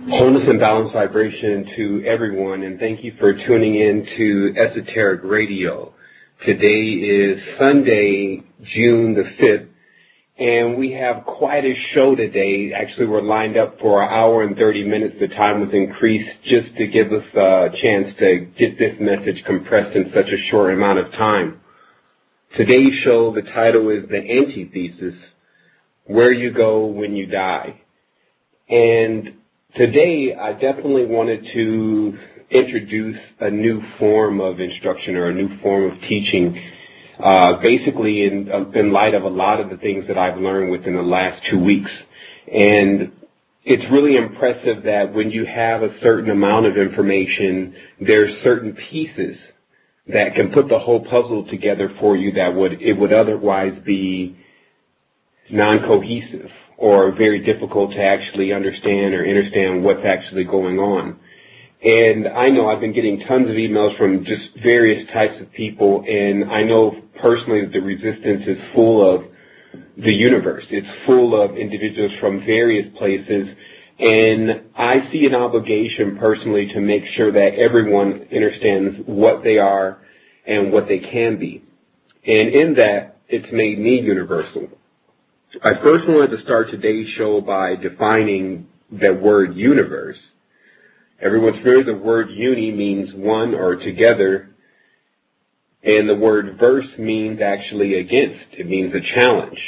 Wholeness and balanced vibration to everyone, and thank you for tuning in to Esoteric Radio. Today is Sunday, June the 5th, and we have quite a show today. Actually, we're lined up for an hour and 30 minutes. The time was increased just to give us a chance to get this message compressed in such a short amount of time. Today's show, the title is The Antithesis, Where You Go When You Die. And today, I definitely wanted to introduce a new form of instruction or a new form of teaching, basically in light of a lot of the things that I've learned within the last 2 weeks. And it's really impressive that when you have a certain amount of information, there's certain pieces that can put the whole puzzle together for you that would otherwise be non-cohesive or very difficult to actually understand or understand what's actually going on. And I know I've been getting tons of emails from just various types of people, and I know personally that the resistance is full of the universe. It's full of individuals from various places, and I see an obligation personally to make sure that everyone understands what they are and what they can be. And in that, it's made me universal. I first wanted to start today's show by defining the word universe. Everyone's familiar, the word uni means one or together, and the word verse means actually against. It means a challenge.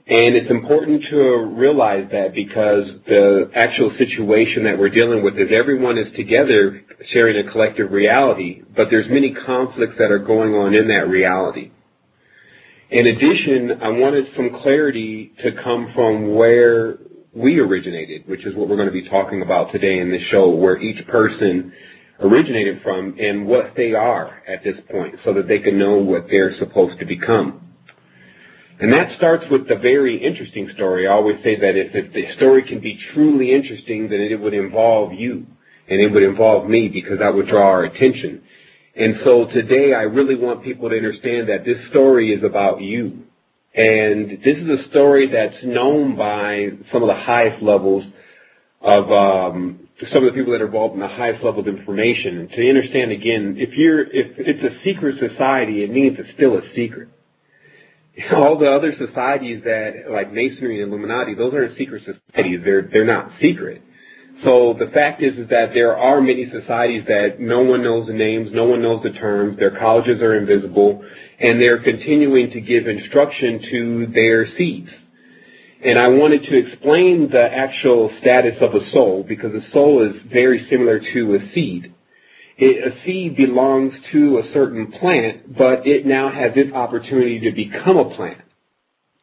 And it's important to realize that because the actual situation that we're dealing with is everyone is together sharing a collective reality, but there's many conflicts that are going on in that reality. In addition, I wanted some clarity to come from where we originated, which is what we're going to be talking about today in this show, where each person originated from and what they are at this point so that they can know what they're supposed to become. And that starts with the very interesting story. I always say that if the story can be truly interesting, then it would involve you and it would involve me because that would draw our attention. And so today I really want people to understand that this story is about you. And this is a story that's known by some of the highest levels of some of the people that are involved in the highest level of information. And to understand again, if it's a secret society, it means it's still a secret. All the other societies that, like Masonry and Illuminati, those aren't secret societies. They're not secret. So the fact is that there are many societies that no one knows the names, no one knows the terms, their colleges are invisible, and they're continuing to give instruction to their seeds. And I wanted to explain the actual status of a soul because a soul is very similar to a seed. A seed belongs to a certain plant, but it now has this opportunity to become a plant.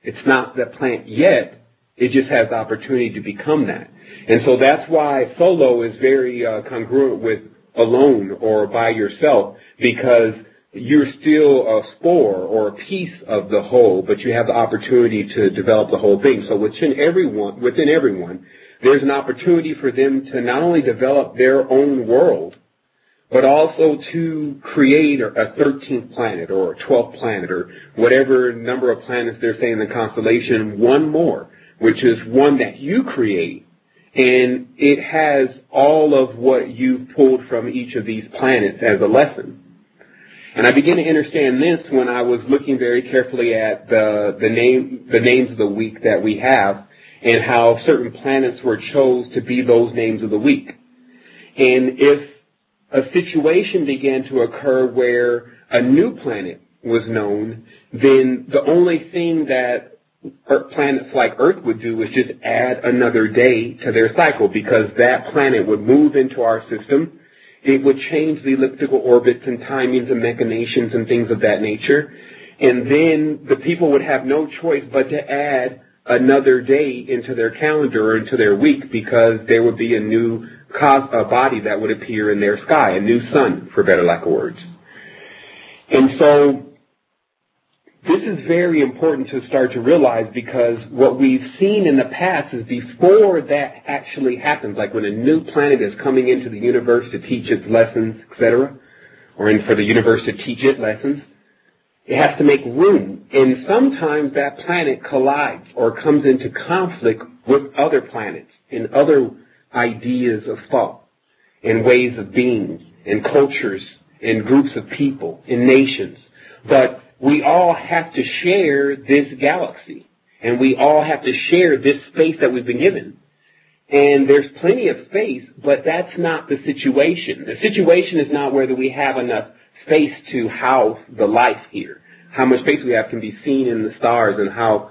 It's not the plant yet, it just has the opportunity to become that. And so that's why solo is very congruent with alone or by yourself, because you're still a spore or a piece of the whole, but you have the opportunity to develop the whole thing. So within everyone, there's an opportunity for them to not only develop their own world, but also to create a 13th planet or a 12th planet or whatever number of planets they're saying in the constellation, one more, which is one that you create. And it has all of what you've pulled from each of these planets as a lesson. And I began to understand this when I was looking very carefully at the names of the week that we have and how certain planets were chose to be those names of the week. And if a situation began to occur where a new planet was known, then the only thing that planets like Earth would do is just add another day to their cycle, because that planet would move into our system. It would change the elliptical orbits and timings and machinations and things of that nature. And then the people would have no choice but to add another day into their calendar or into their week, because there would be a new body that would appear in their sky, a new sun, for better lack of words. And so this is very important to start to realize, because what we've seen in the past is before that actually happens, like when a new planet is coming into the universe to teach its lessons, etc., or for the universe to teach it lessons, it has to make room. And sometimes that planet collides or comes into conflict with other planets and other ideas of thought and ways of being and cultures and groups of people and nations. But we all have to share this galaxy, and we all have to share this space that we've been given. And there's plenty of space, but that's not the situation. The situation is not whether we have enough space to house the life here. How much space we have can be seen in the stars, and how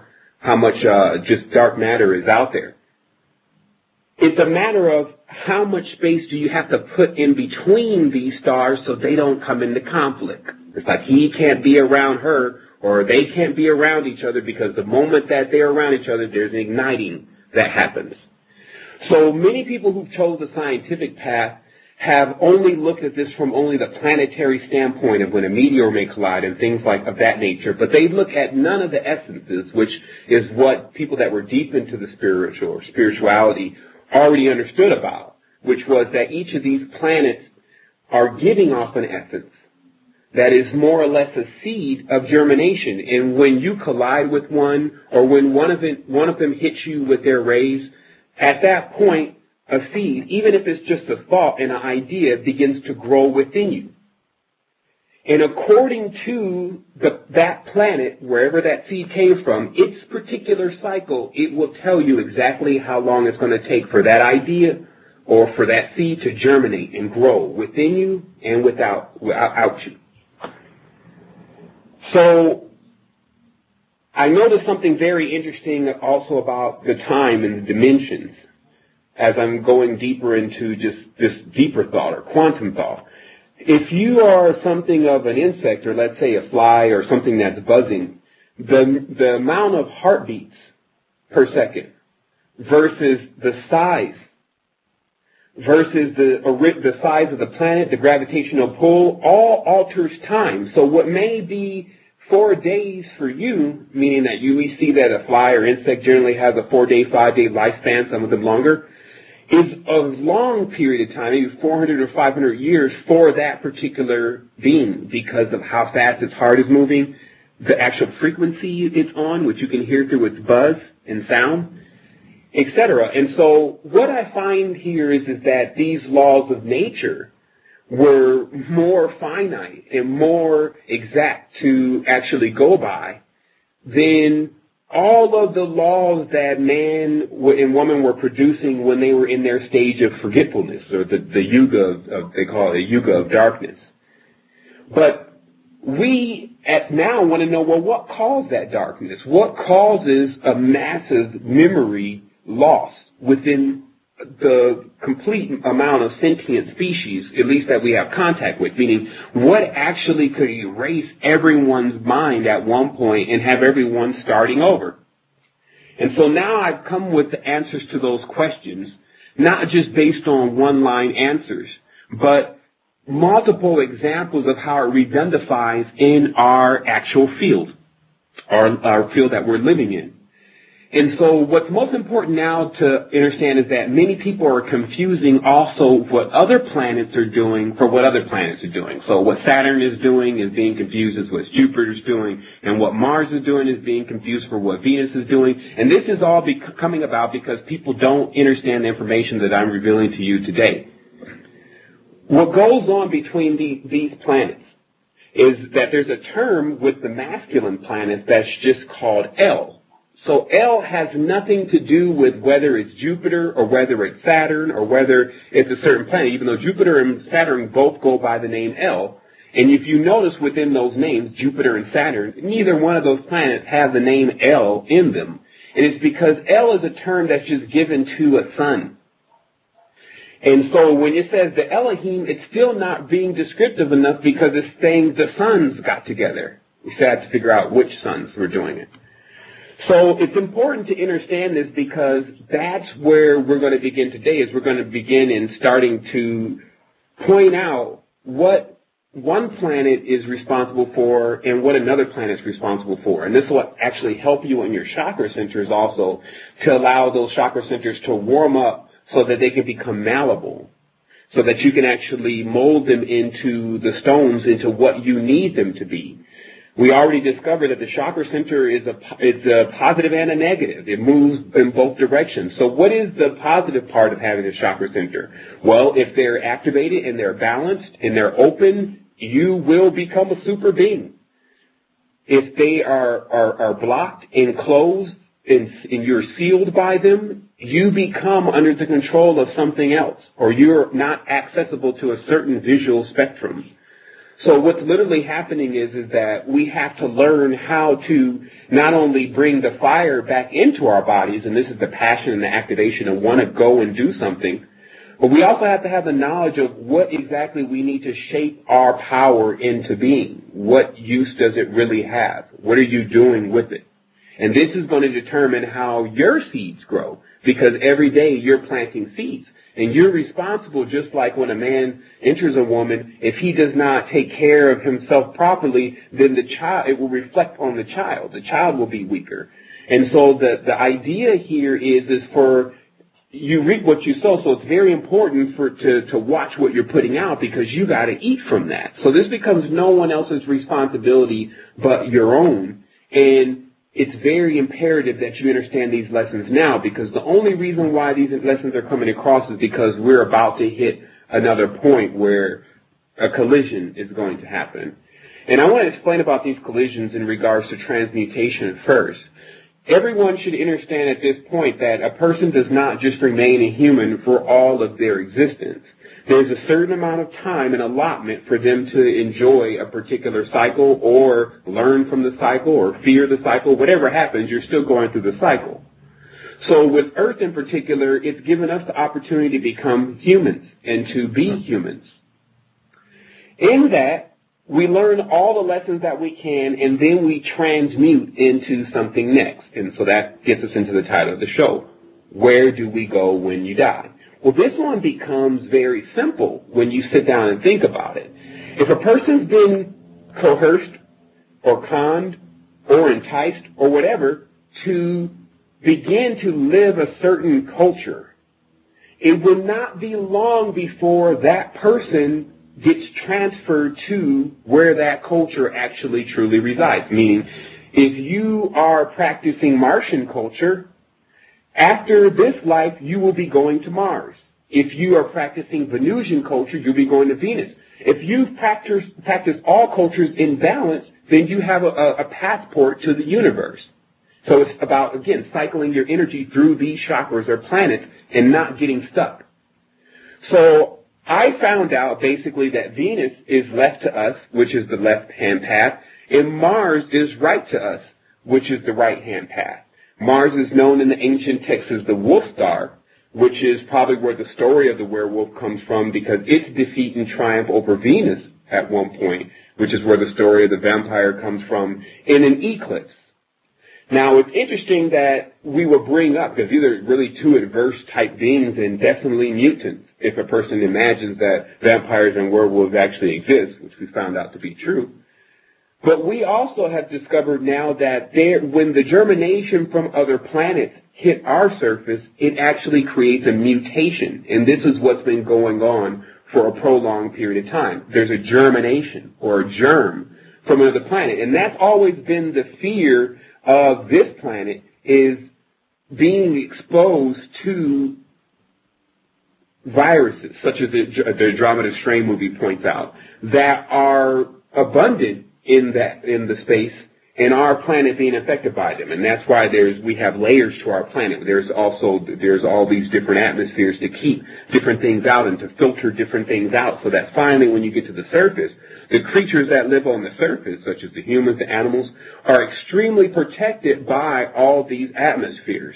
much just dark matter is out there. It's a matter of how much space do you have to put in between these stars so they don't come into conflict. It's like he can't be around her, or they can't be around each other, because the moment that they're around each other, there's an igniting that happens. So many people who chose the scientific path have only looked at this from only the planetary standpoint of when a meteor may collide and things like of that nature, but they look at none of the essences, which is what people that were deep into the spiritual or spirituality already understood about, which was that each of these planets are giving off an essence that is more or less a seed of germination. And when you collide with one, or when one of them hits you with their rays, at that point, a seed, even if it's just a thought and an idea, begins to grow within you. And according to that planet, wherever that seed came from, its particular cycle, it will tell you exactly how long it's going to take for that idea or for that seed to germinate and grow within you and without you. So I noticed something very interesting also about the time and the dimensions as I'm going deeper into just this deeper thought or quantum thought. If you are something of an insect, or let's say a fly or something that's buzzing, the amount of heartbeats per second versus the size versus the size of the planet, the gravitational pull, all alters time. So what may be 4 days for you, meaning that we see that a fly or insect generally has a 4-day, 5-day lifespan, some of them longer, is a long period of time, maybe 400 or 500 years for that particular being, because of how fast its heart is moving, the actual frequency it's on, which you can hear through its buzz and sound, etc. And so what I find here is that these laws of nature were more finite and more exact to actually go by than all of the laws that man and woman were producing when they were in their stage of forgetfulness, or the yuga they call it a yuga of darkness. But we now want to know, well, what caused that darkness? What causes a massive memory loss within the complete amount of sentient species, at least that we have contact with, meaning what actually could erase everyone's mind at one point and have everyone starting over? And so now I've come with the answers to those questions, not just based on one-line answers, but multiple examples of how it redundifies in our actual field, our field that we're living in. And so what's most important now to understand is that many people are confusing also what other planets are doing for what other planets are doing. So what Saturn is doing is being confused as what Jupiter's doing, and what Mars is doing is being confused for what Venus is doing. And this is all coming about because people don't understand the information that I'm revealing to you today. What goes on between these planets is that there's a term with the masculine planets that's just called L. So L has nothing to do with whether it's Jupiter or whether it's Saturn or whether it's a certain planet, even though Jupiter and Saturn both go by the name L. And if you notice within those names, Jupiter and Saturn, neither one of those planets have the name L in them. And it's because L is a term that's just given to a sun. And so when it says the Elohim, it's still not being descriptive enough because it's saying the suns got together. We still have to figure out which suns were doing it. So it's important to understand this because that's where we're going to begin today, is we're going to begin in starting to point out what one planet is responsible for and what another planet is responsible for. And this will actually help you in your chakra centers also to allow those chakra centers to warm up so that they can become malleable, so that you can actually mold them into the stones, into what you need them to be. We already discovered that the chakra center is a positive and a negative. It moves in both directions. So what is the positive part of having a chakra center? Well, if they're activated and they're balanced and they're open, you will become a super being. If they are blocked and closed and you're sealed by them, you become under the control of something else, or you're not accessible to a certain visual spectrum. So what's literally happening is that we have to learn how to not only bring the fire back into our bodies, and this is the passion and the activation and want to go and do something, but we also have to have the knowledge of what exactly we need to shape our power into being. What use does it really have? What are you doing with it? And this is going to determine how your seeds grow, because every day you're planting seeds. And you're responsible, just like when a man enters a woman, if he does not take care of himself properly, then it will reflect on the child. The child will be weaker. And so the idea here is for you reap what you sow. So it's very important to watch what you're putting out, because you got to eat from that. So this becomes no one else's responsibility but your own. And it's very imperative that you understand these lessons now, because the only reason why these lessons are coming across is because we're about to hit another point where a collision is going to happen. And I want to explain about these collisions in regards to transmutation first. Everyone should understand at this point that a person does not just remain a human for all of their existence. There's a certain amount of time and allotment for them to enjoy a particular cycle or learn from the cycle or fear the cycle. Whatever happens, you're still going through the cycle. So with Earth in particular, it's given us the opportunity to become humans and to be humans. In that, we learn all the lessons that we can, and then we transmute into something next. And so that gets us into the title of the show. Where do we go when you die? Well, this one becomes very simple when you sit down and think about it. If a person's been coerced or conned or enticed or whatever to begin to live a certain culture, it will not be long before that person gets transferred to where that culture actually truly resides. Meaning, if you are practicing Martian culture, after this life, you will be going to Mars. If you are practicing Venusian culture, you'll be going to Venus. If you practice all cultures in balance, then you have a passport to the universe. So it's about, again, cycling your energy through these chakras or planets and not getting stuck. So I found out basically that Venus is left to us, which is the left-hand path, and Mars is right to us, which is the right-hand path. Mars is known in the ancient texts as the wolf star, which is probably where the story of the werewolf comes from, because its defeat and triumph over Venus at one point, which is where the story of the vampire comes from, in an eclipse. Now, it's interesting that we will bring up, because these are really two adverse type beings and definitely mutants, if a person imagines that vampires and werewolves actually exist, which we found out to be true. But we also have discovered now that when the germination from other planets hit our surface, it actually creates a mutation. And this is what's been going on for a prolonged period of time. There's a germination or a germ from another planet. And that's always been the fear of this planet, is being exposed to viruses, such as the Andromeda Strain movie points out, that are abundant in the space, and our planet being affected by them. And that's why we have layers to our planet. There's all these different atmospheres to keep different things out and to filter different things out, so that finally when you get to the surface, the creatures that live on the surface, such as the humans, the animals, are extremely protected by all these atmospheres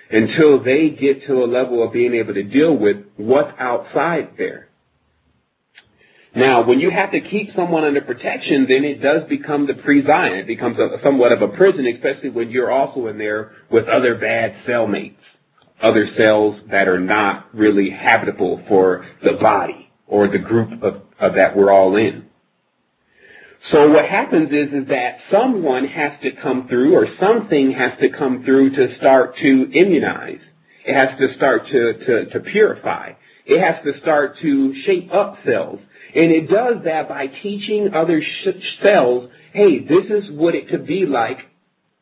until they get to a level of being able to deal with what's outside there. Now, when you have to keep someone under protection, then it does become the prison. It becomes somewhat of a prison, especially when you're also in there with other bad cellmates, other cells that are not really habitable for the body or the group of that we're all in. So what happens is that someone has to come through, or something has to come through to start to immunize. It has to start to purify. It has to start to shape up cells. And it does that by teaching other cells, hey, this is what it could be like.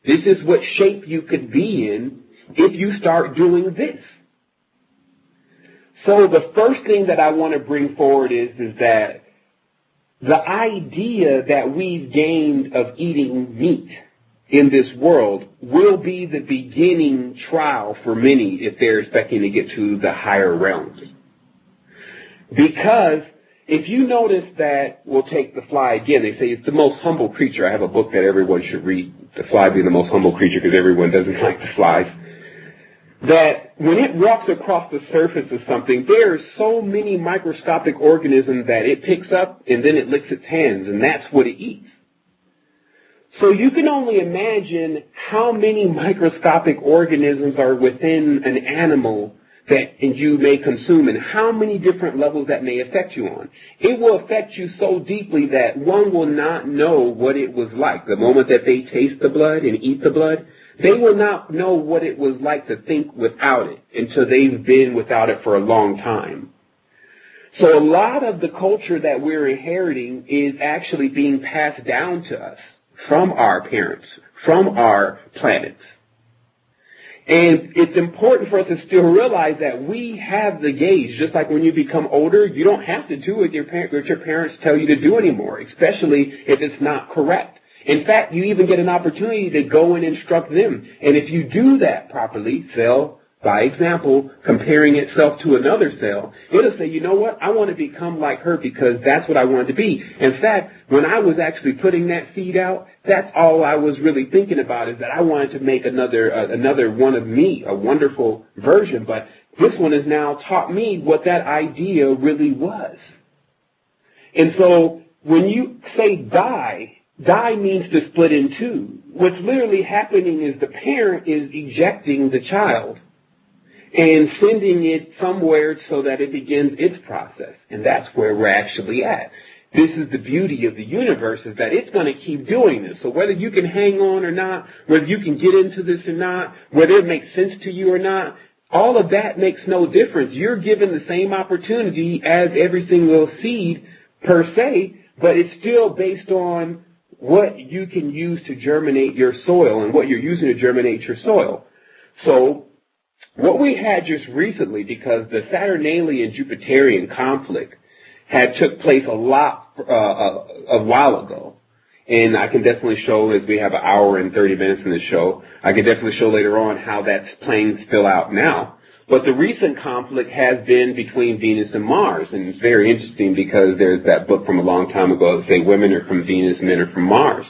This is what shape you could be in if you start doing this. So the first thing that I want to bring forward is that the idea that we've gained of eating meat in this world will be the beginning trial for many if they're expecting to get to the higher realms. Because if you notice that, we'll take the fly again, they say it's the most humble creature. I have a book that everyone should read, The Fly Being the Most Humble Creature, because everyone doesn't like the flies. That when it walks across the surface of something, there are so many microscopic organisms that it picks up and then it licks its hands, and that's what it eats. So you can only imagine how many microscopic organisms are within an animal that you may consume and how many different levels that may affect you on. It will affect you so deeply that one will not know what it was like. The moment that they taste the blood and eat the blood, they will not know what it was like to think without it until they've been without it for a long time. So a lot of the culture that we're inheriting is actually being passed down to us from our parents, from our planets. And it's important for us to still realize that we have the gauge. Just like when you become older, you don't have to do what your parents tell you to do anymore, especially if it's not correct. In fact, you even get an opportunity to go and instruct them. And if you do that properly, cell by example, comparing itself to another cell, it'll say, you know what, I want to become like her because that's what I want to be. In fact, when I was actually putting that seed out, that's all I was really thinking about, is that I wanted to make another one of me, a wonderful version. But this one has now taught me what that idea really was. And so when you say die means to split in two. What's literally happening is the parent is ejecting the child and sending it somewhere so that it begins its process. And that's where we're actually at. This is the beauty of the universe, is that it's going to keep doing this. So whether you can hang on or not, whether you can get into this or not, whether it makes sense to you or not, all of that makes no difference. You're given the same opportunity as every single seed per se, but it's still based on what you can use to germinate your soil and what you're using to germinate your soil. So what we had just recently, because the Saturnalian Jupiterian conflict had took place a while ago, and I can definitely show, as we have an hour and 30 minutes in the show, I can definitely show later on how that's playing still out now. But the recent conflict has been between Venus and Mars, and it's very interesting because there's that book from a long time ago that say women are from Venus, men are from Mars.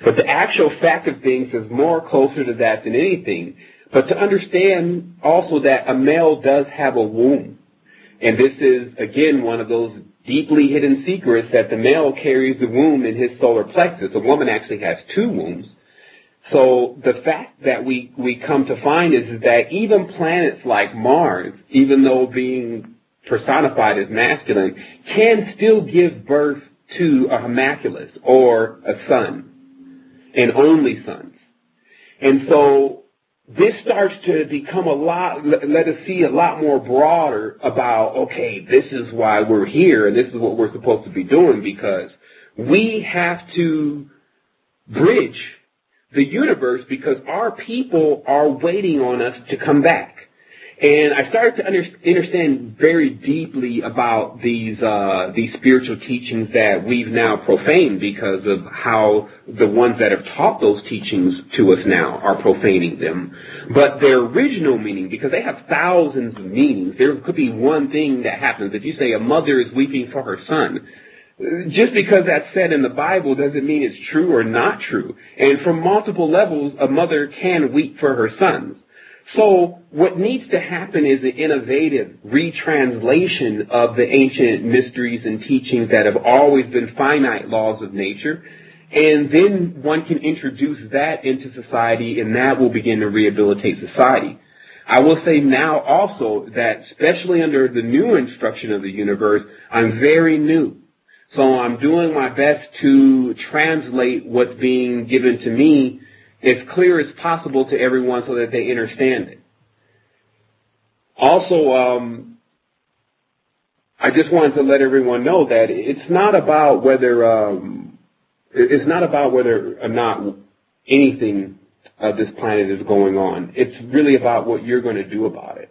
But the actual fact of things is more closer to that than anything. But to understand also that a male does have a womb. And this is, again, one of those deeply hidden secrets, that the male carries the womb in his solar plexus. A woman actually has two wombs. So the fact that we come to find is that even planets like Mars, even though being personified as masculine, can still give birth to a homunculus or a son, and only sons. And so this starts to become let us see a lot more broader about, okay, this is why we're here and this is what we're supposed to be doing, because we have to bridge the universe because our people are waiting on us to come back. And I started to understand very deeply about these spiritual teachings that we've now profaned because of how the ones that have taught those teachings to us now are profaning them. But their original meaning, because they have thousands of meanings, there could be one thing that happens. If you say a mother is weeping for her son, just because that's said in the Bible doesn't mean it's true or not true. And from multiple levels, a mother can weep for her sons. So what needs to happen is an innovative retranslation of the ancient mysteries and teachings that have always been finite laws of nature. And then one can introduce that into society, and that will begin to rehabilitate society. I will say now also that, especially under the new instruction of the universe, I'm very new. So I'm doing my best to translate what's being given to me as clear as possible to everyone so that they understand it. Also, I just wanted to let everyone know that it's not about whether or not anything of this planet is going on. It's really about what you're going to do about it.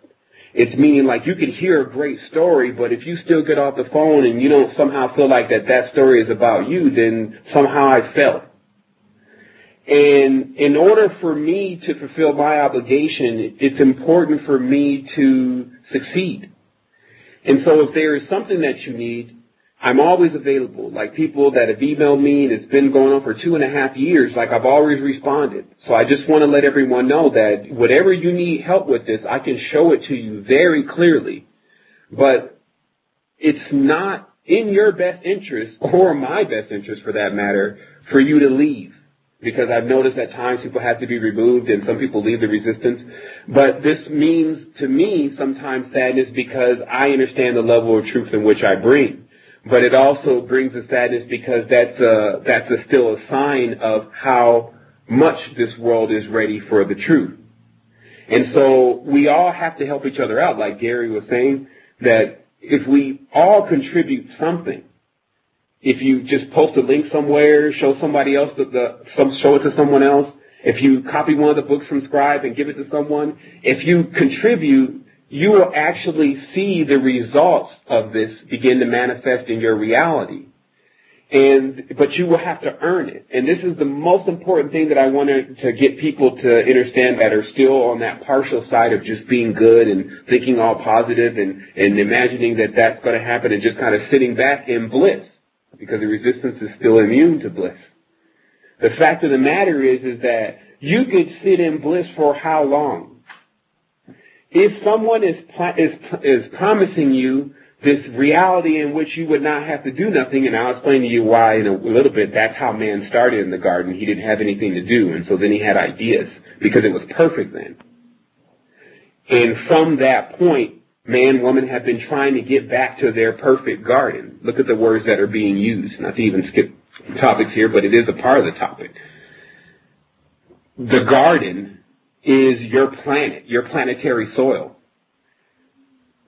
It's meaning like you could hear a great story, but if you still get off the phone and you don't somehow feel like that story is about you, then somehow I failed. And in order for me to fulfill my obligation, it's important for me to succeed. And so if there is something that you need, I'm always available. Like people that have emailed me, and it's been going on for 2.5 years, like I've always responded. So I just want to let everyone know that whatever you need help with this, I can show it to you very clearly. But it's not in your best interest, or my best interest for that matter, for you to leave. Because I've noticed at times people have to be removed and some people leave the resistance. But this means to me sometimes sadness because I understand the level of truth in which I bring. But it also brings a sadness because that's still a sign of how much this world is ready for the truth. And so we all have to help each other out, like Gary was saying, that if we all contribute something, if you just post a link somewhere, show somebody else, show it to someone else, if you copy one of the books from Scribe and give it to someone, if you contribute, you will actually see the results of this begin to manifest in your reality. But you will have to earn it. And this is the most important thing that I wanted to get people to understand that are still on that partial side of just being good and thinking all positive and imagining that that's going to happen and just kind of sitting back in bliss, because the resistance is still immune to bliss. The fact of the matter is that you could sit in bliss for how long? If someone is promising you this reality in which you would not have to do nothing, and I'll explain to you why in a little bit, that's how man started in the garden. He didn't have anything to do, and so then he had ideas because it was perfect then. And from that point, man, woman have been trying to get back to their perfect garden. Look at the words that are being used. Not to even skip topics here, but it is a part of the topic. The garden is your planet, your planetary soil.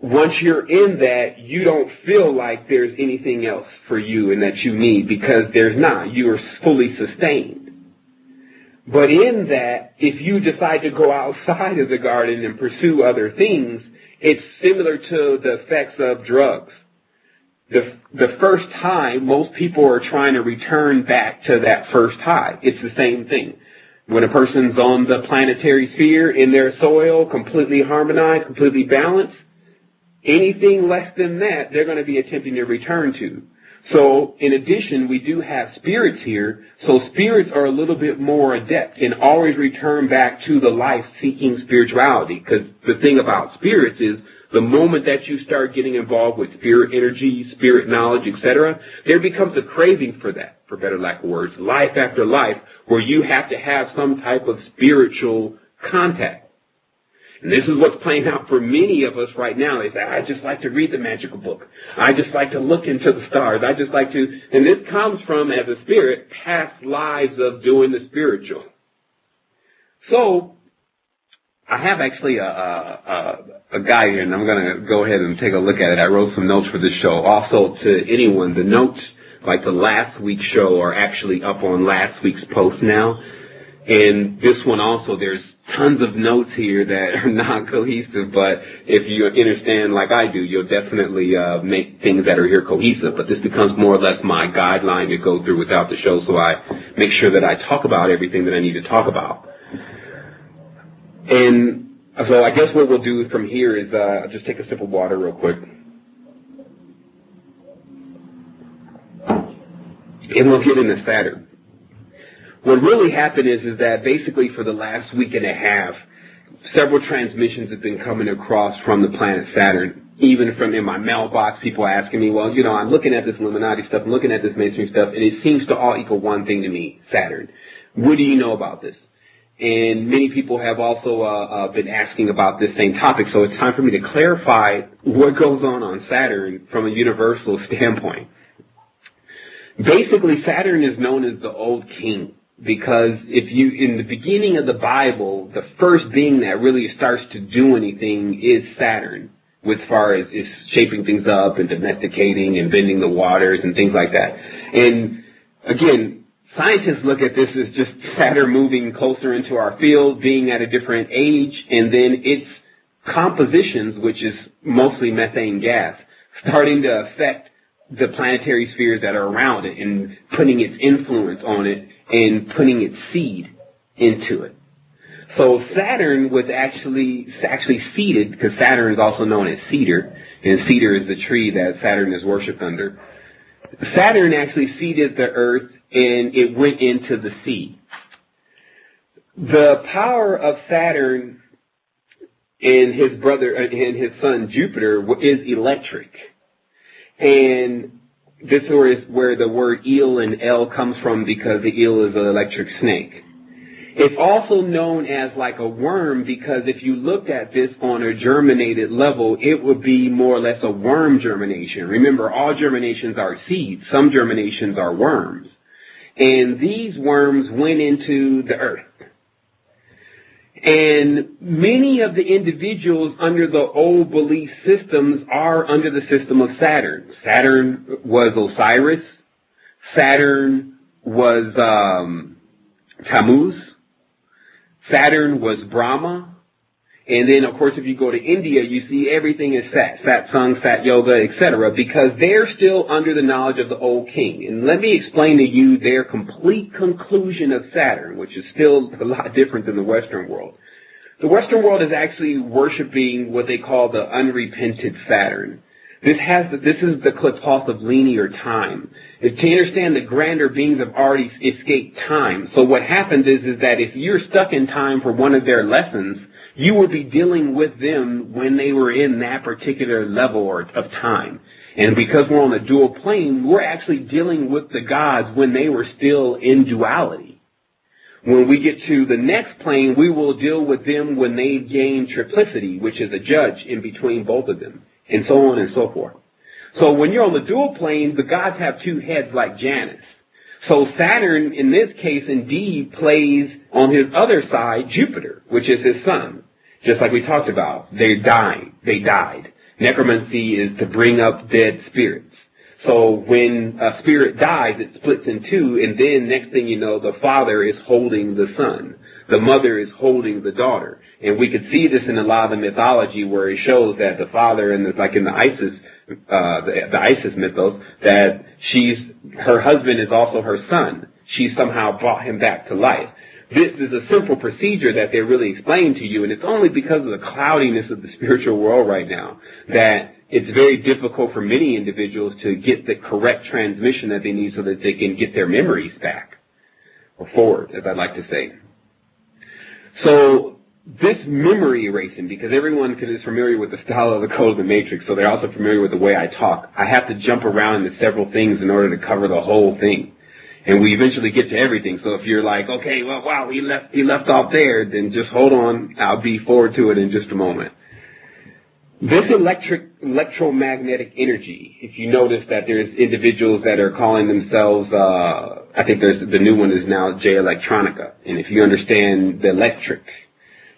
Once you're in that, you don't feel like there's anything else for you and that you need, because there's not. You are fully sustained. But in that, if you decide to go outside of the garden and pursue other things, it's similar to the effects of drugs. The first high, most people are trying to return back to that first high. It's the same thing. When a person's on the planetary sphere in their soil, completely harmonized, completely balanced, anything less than that, they're going to be attempting to return to. So, in addition, we do have spirits here, so spirits are a little bit more adept and always return back to the life-seeking spirituality, because the thing about spirits is the moment that you start getting involved with spirit energy, spirit knowledge, etc., there becomes a craving for that, for better lack of words, life after life, where you have to have some type of spiritual contact. And this is what's playing out for many of us right now, is that I just like to read the magical book. I just like to look into the stars. I just like to, and this comes from, as a spirit, past lives of doing the spiritual. So, I have actually a guy here, and I'm going to go ahead and take a look at it. I wrote some notes for this show. Also, to anyone, the notes, like the last week's show, are actually up on last week's post now. And this one also, there's tons of notes here that are not cohesive, but if you understand like I do, you'll definitely make things that are here cohesive. But this becomes more or less my guideline to go through without the show, so I make sure that I talk about everything that I need to talk about. And so I guess what we'll do from here is I'll just take a sip of water real quick. And we'll get into Saturn. What really happened is that basically for the last week and a half, several transmissions have been coming across from the planet Saturn. Even from in my mailbox, people asking me, well, you know, I'm looking at this Illuminati stuff, I'm looking at this mainstream stuff, and it seems to all equal one thing to me, Saturn. What do you know about this? And many people have also been asking about this same topic, so it's time for me to clarify what goes on Saturn from a universal standpoint. Basically, Saturn is known as the old king. Because if you, in the beginning of the Bible, the first being that really starts to do anything is Saturn. with far as shaping things up and domesticating and bending the waters and things like that. And again, scientists look at this as just Saturn moving closer into our field, being at a different age, and then its compositions, which is mostly methane gas, starting to affect the planetary spheres that are around it and putting its influence on it and putting its seed into it. So Saturn was actually seeded, because Saturn is also known as cedar, and cedar is the tree that Saturn is worshipped under. Saturn actually seeded the earth, and it went into the sea. The power of Saturn and his brother and his son Jupiter is electric. And this is where the word eel and el comes from, because the eel is an electric snake. It's also known as like a worm, because if you looked at this on a germinated level, it would be more or less a worm germination. Remember, all germinations are seeds. Some germinations are worms. And these worms went into the earth. And many of the individuals under the old belief systems are under the system of Saturn. Saturn was Osiris. Saturn was Tammuz. Saturn was Brahma. And then, of course, if you go to India, you see everything is Sat, Satsang, Sat Yoga, etc., because they're still under the knowledge of the old king. And let me explain to you their complete conclusion of Saturn, which is still a lot different than the Western world. The Western world is actually worshiping what they call the unrepented Saturn. This is the Klipos of linear time. To understand the grander beings have already escaped time. So what happens is that if you're stuck in time for one of their lessons, you will be dealing with them when they were in that particular level of time. And because we're on a dual plane, we're actually dealing with the gods when they were still in duality. When we get to the next plane, we will deal with them when they gain triplicity, which is a judge in between both of them, and so on and so forth. So when you're on the dual plane, the gods have two heads like Janus. So Saturn, in this case, indeed plays on his other side Jupiter, which is his son. Just like we talked about, they died. Necromancy is to bring up dead spirits. So when a spirit dies, it splits in two, and then next thing you know, the father is holding the son. The mother is holding the daughter. And we could see this in a lot of the mythology where it shows that the father, and like in the Isis mythos, that her husband is also her son. She somehow brought him back to life. This is a simple procedure that they really explain to you, and it's only because of the cloudiness of the spiritual world right now that it's very difficult for many individuals to get the correct transmission that they need so that they can get their memories back, or forward, as I'd like to say. So this memory erasing, because everyone is familiar with the style of the code of the matrix, so they're also familiar with the way I talk. I have to jump around into several things in order to cover the whole thing. And we eventually get to everything. So if you're like, okay, well, wow, he left off there, then just hold on. I'll be forward to it in just a moment. This electromagnetic energy, if you notice that there's individuals that are calling themselves, I think the new one is now J Electronica. And if you understand the electric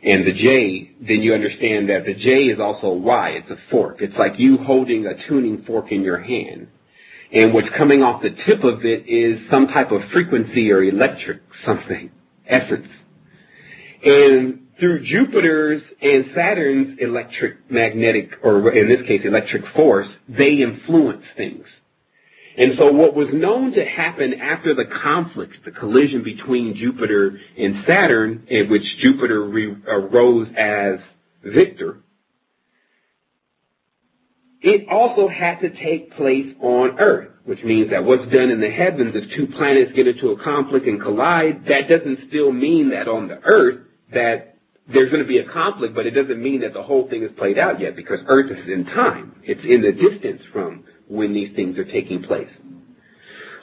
and the J, then you understand that the J is also Y. It's a fork. It's like you holding a tuning fork in your hand. And what's coming off the tip of it is some type of frequency or electric something, essence. And through Jupiter's and Saturn's electromagnetic, or in this case, electric force, they influence things. And so what was known to happen after the conflict, the collision between Jupiter and Saturn, in which Jupiter arose as victor, it also had to take place on Earth, which means that what's done in the heavens, if two planets get into a conflict and collide, that doesn't still mean that on the Earth that there's going to be a conflict, but it doesn't mean that the whole thing is played out yet, because Earth is in time. It's in the distance from when these things are taking place.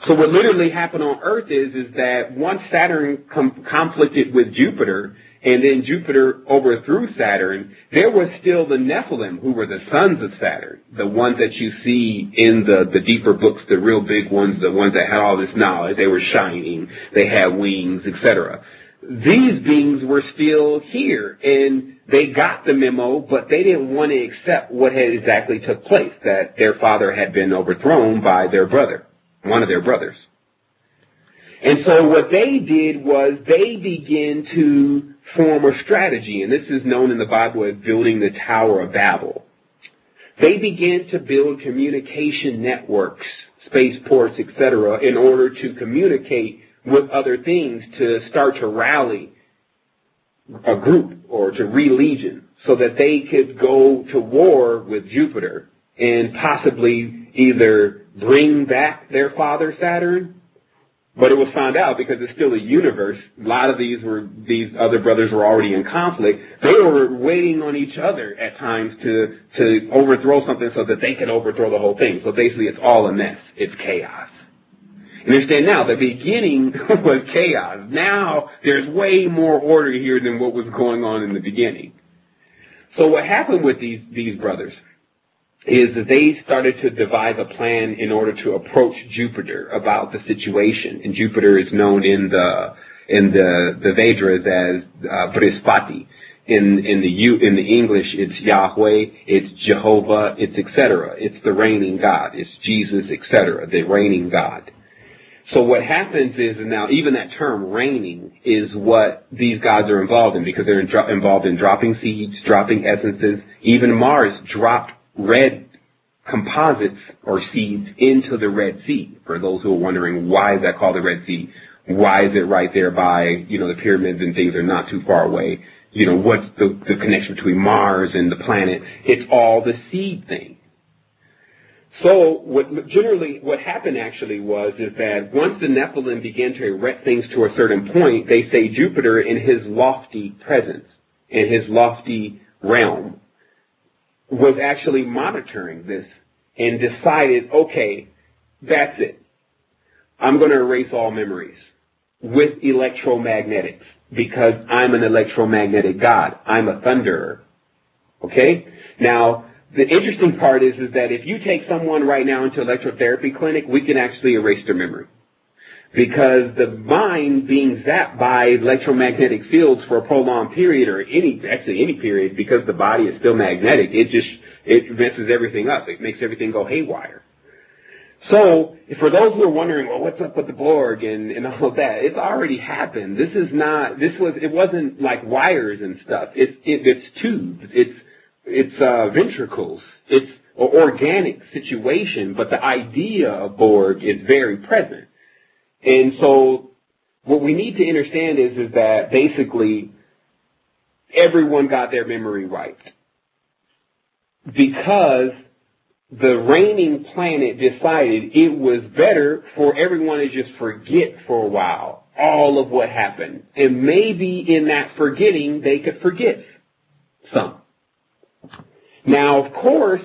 So what literally happened on Earth is that once Saturn conflicted with Jupiter, and then Jupiter overthrew Saturn, there was still the Nephilim, who were the sons of Saturn, the ones that you see in the deeper books, the real big ones, the ones that had all this knowledge. They were shining, they had wings, etc. these beings were still here, and they got the memo, but they didn't want to accept what had exactly took place, that their father had been overthrown by their brother, one of their brothers. And so what they did was they began to form a strategy, and this is known in the Bible as building the Tower of Babel. They began to build communication networks, spaceports, etc., in order to communicate with other things, to start to rally a group or to re-legion so that they could go to war with Jupiter and possibly either bring back their father Saturn. But it was found out, because it's still a universe, a lot of these other brothers were already in conflict. They were waiting on each other at times to overthrow something so that they could overthrow the whole thing. So basically it's all a mess. It's chaos. You understand now, the beginning was chaos. Now there's way more order here than what was going on in the beginning. So what happened with these brothers is that they started to devise a plan in order to approach Jupiter about the situation. And Jupiter is known in the Vedas as Brihaspati. In the English, it's Yahweh, it's Jehovah, it's etc. It's the reigning God. It's Jesus, etc. The reigning God. So what happens is, now even that term reigning is what these gods are involved in, because they're involved in dropping seeds, dropping essences. Even Mars dropped red composites or seeds into the Red Sea. For those who are wondering, why is that called the Red Sea? Why is it right there by, the pyramids and things are not too far away? What's the connection between Mars and the planet? It's all the seed thing. So what happened actually is that once the Nephilim began to erect things to a certain point, they say Jupiter in his lofty presence, in his lofty realm, was actually monitoring this and decided, okay, that's it. I'm going to erase all memories with electromagnetics, because I'm an electromagnetic god. I'm a thunderer. Okay? Now, the interesting part is that if you take someone right now into electrotherapy clinic, we can actually erase their memory. Because the mind being zapped by electromagnetic fields for a prolonged period, or any period, because the body is still magnetic, it messes everything up. It makes everything go haywire. So, for those who are wondering, well, what's up with the Borg and all of that, it's already happened. It wasn't like wires and stuff. It's tubes. It's ventricles. It's an organic situation, but the idea of Borg is very present. And so what we need to understand is that basically everyone got their memory wiped, because the reigning planet decided it was better for everyone to just forget for a while all of what happened. And maybe in that forgetting, they could forget some. Now, of course,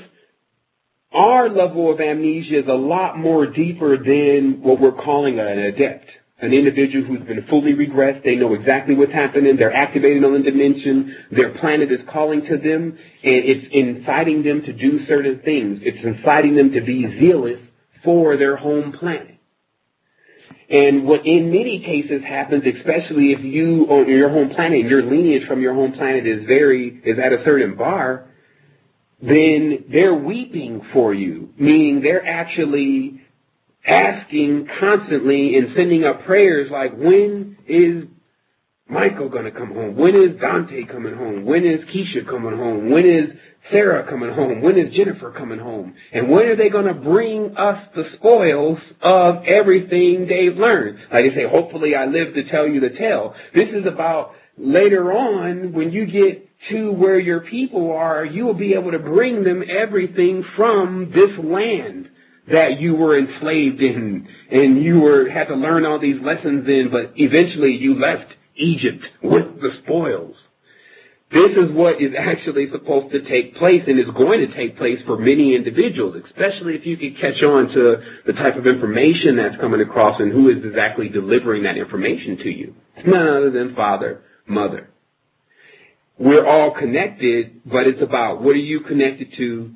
our level of amnesia is a lot more deeper than what we're calling an adept, an individual who's been fully regressed. They know exactly what's happening. They're activating on the dimension. Their planet is calling to them, and it's inciting them to do certain things. It's inciting them to be zealous for their home planet. And what in many cases happens, especially if you on your home planet, your lineage from your home planet is at a certain bar, then they're weeping for you, meaning they're actually asking constantly and sending up prayers like, when is Michael going to come home? When is Dante coming home? When is Keisha coming home? When is Sarah coming home? When is Jennifer coming home? And when are they going to bring us the spoils of everything they've learned? Like they say, hopefully I live to tell you the tale. This is about later on, when you get to where your people are, you will be able to bring them everything from this land that you were enslaved in, and you had to learn all these lessons in, but eventually you left Egypt with the spoils. This is what is actually supposed to take place, and is going to take place for many individuals, especially if you can catch on to the type of information that's coming across and who is exactly delivering that information to you. It's none other than father, mother. We're all connected, but it's about what are you connected to,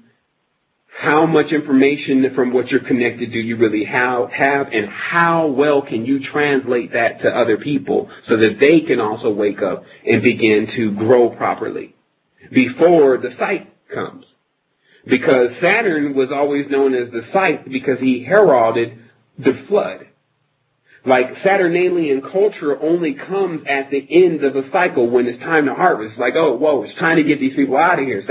How much information from what you're connected do you really have, and how well can you translate that to other people so that they can also wake up and begin to grow properly before the sight comes? Because Saturn was always known as the sight because he heralded the flood. Like Saturnalian culture only comes at the end of a cycle when it's time to harvest. Like, oh, whoa, it's time to get these people out of here.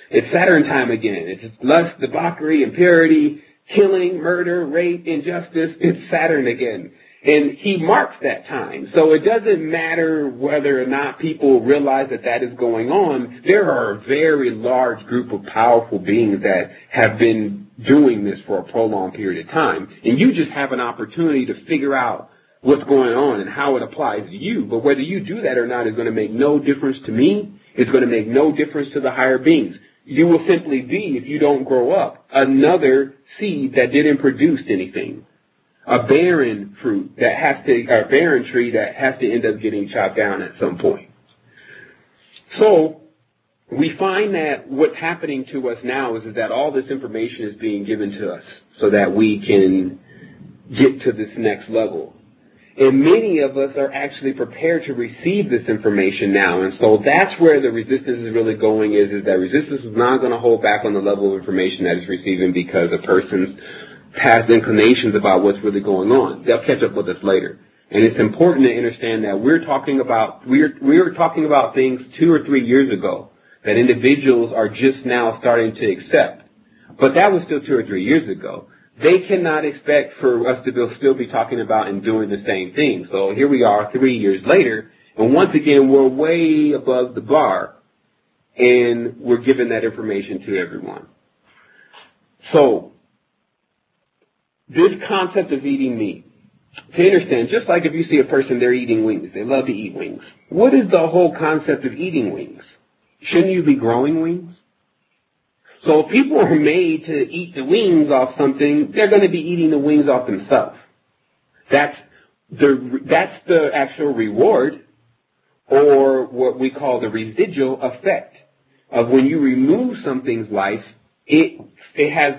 It's Saturn time again. It's lust, debauchery, impurity, killing, murder, rape, injustice. It's Saturn again. And he marks that time. So it doesn't matter whether or not people realize that that is going on. There are a very large group of powerful beings that have been doing this for a prolonged period of time. And you just have an opportunity to figure out what's going on and how it applies to you. But whether you do that or not is going to make no difference to me. It's going to make no difference to the higher beings. You will simply be, if you don't grow up, another seed that didn't produce anything. A barren tree that has to end up getting chopped down at some point. So we find that what's happening to us now is that all this information is being given to us so that we can get to this next level. And many of us are actually prepared to receive this information now. And so that's where the resistance is really going is that resistance is not going to hold back on the level of information that it's receiving because a person's past inclinations about what's really going on. They'll catch up with us later. And it's important to understand that we were talking about things 2 or 3 years ago that individuals are just now starting to accept. But that was still 2 or 3 years ago. They cannot expect for us to still be talking about and doing the same thing. So here we are 3 years later, and once again, we're way above the bar, and we're giving that information to everyone. So this concept of eating meat, to understand, just like if you see a person, they're eating wings. They love to eat wings. What is the whole concept of eating wings? Shouldn't you be growing wings? So if people are made to eat the wings off something, they're going to be eating the wings off themselves. That's the actual reward, or what we call the residual effect of when you remove something's life. It has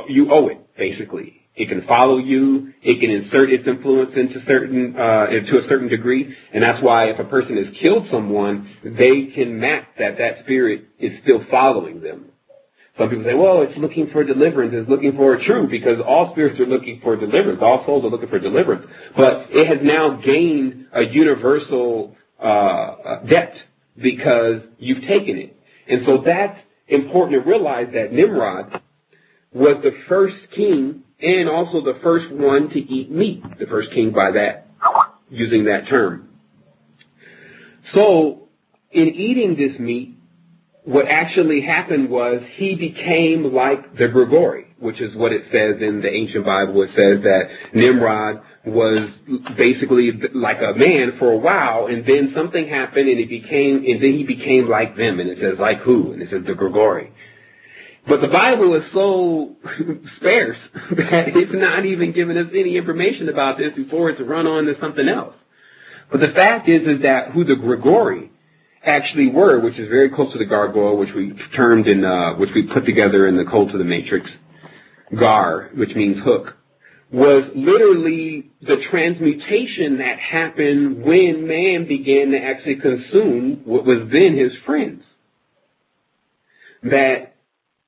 you owe it basically. It can follow you. It can insert its influence into a certain degree, and that's why if a person has killed someone, they can map that spirit is still following them. Some people say, well, it's looking for deliverance. It's looking for truth because all spirits are looking for deliverance. All souls are looking for deliverance. But it has now gained a universal depth because you've taken it. And so that's important to realize that Nimrod was the first king and also the first one to eat meat. The first king by that, using that term. So in eating this meat, what actually happened was he became like the Grigori, which is what it says in the ancient Bible. It says that Nimrod was basically like a man for a while, and then something happened, and then he became like them. And it says like who? And it says the Grigori. But the Bible is so sparse that it's not even giving us any information about this before it's run on to something else. But the fact is that who the Grigori actually were, which is very close to the gargoyle, which we termed which we put together in the Cult of the Matrix, Gar, which means hook, was literally the transmutation that happened when man began to actually consume what was then his friends. That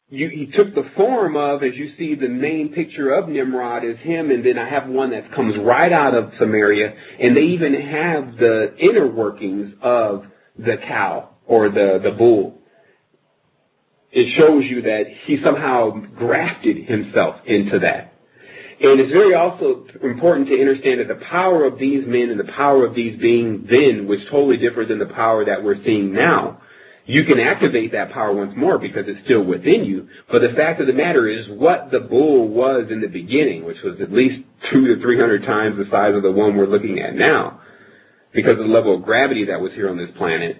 he took the form of, as you see, the main picture of Nimrod is him, and then I have one that comes right out of Samaria, and they even have the inner workings of the cow or the bull. It shows you that he somehow grafted himself into that. And it's very also important to understand that the power of these men and the power of these beings then was totally different than the power that we're seeing now. You can activate that power once more because it's still within you. But the fact of the matter is what the bull was in the beginning, which was at least 200 to 300 times the size of the one we're looking at now, because of the level of gravity that was here on this planet.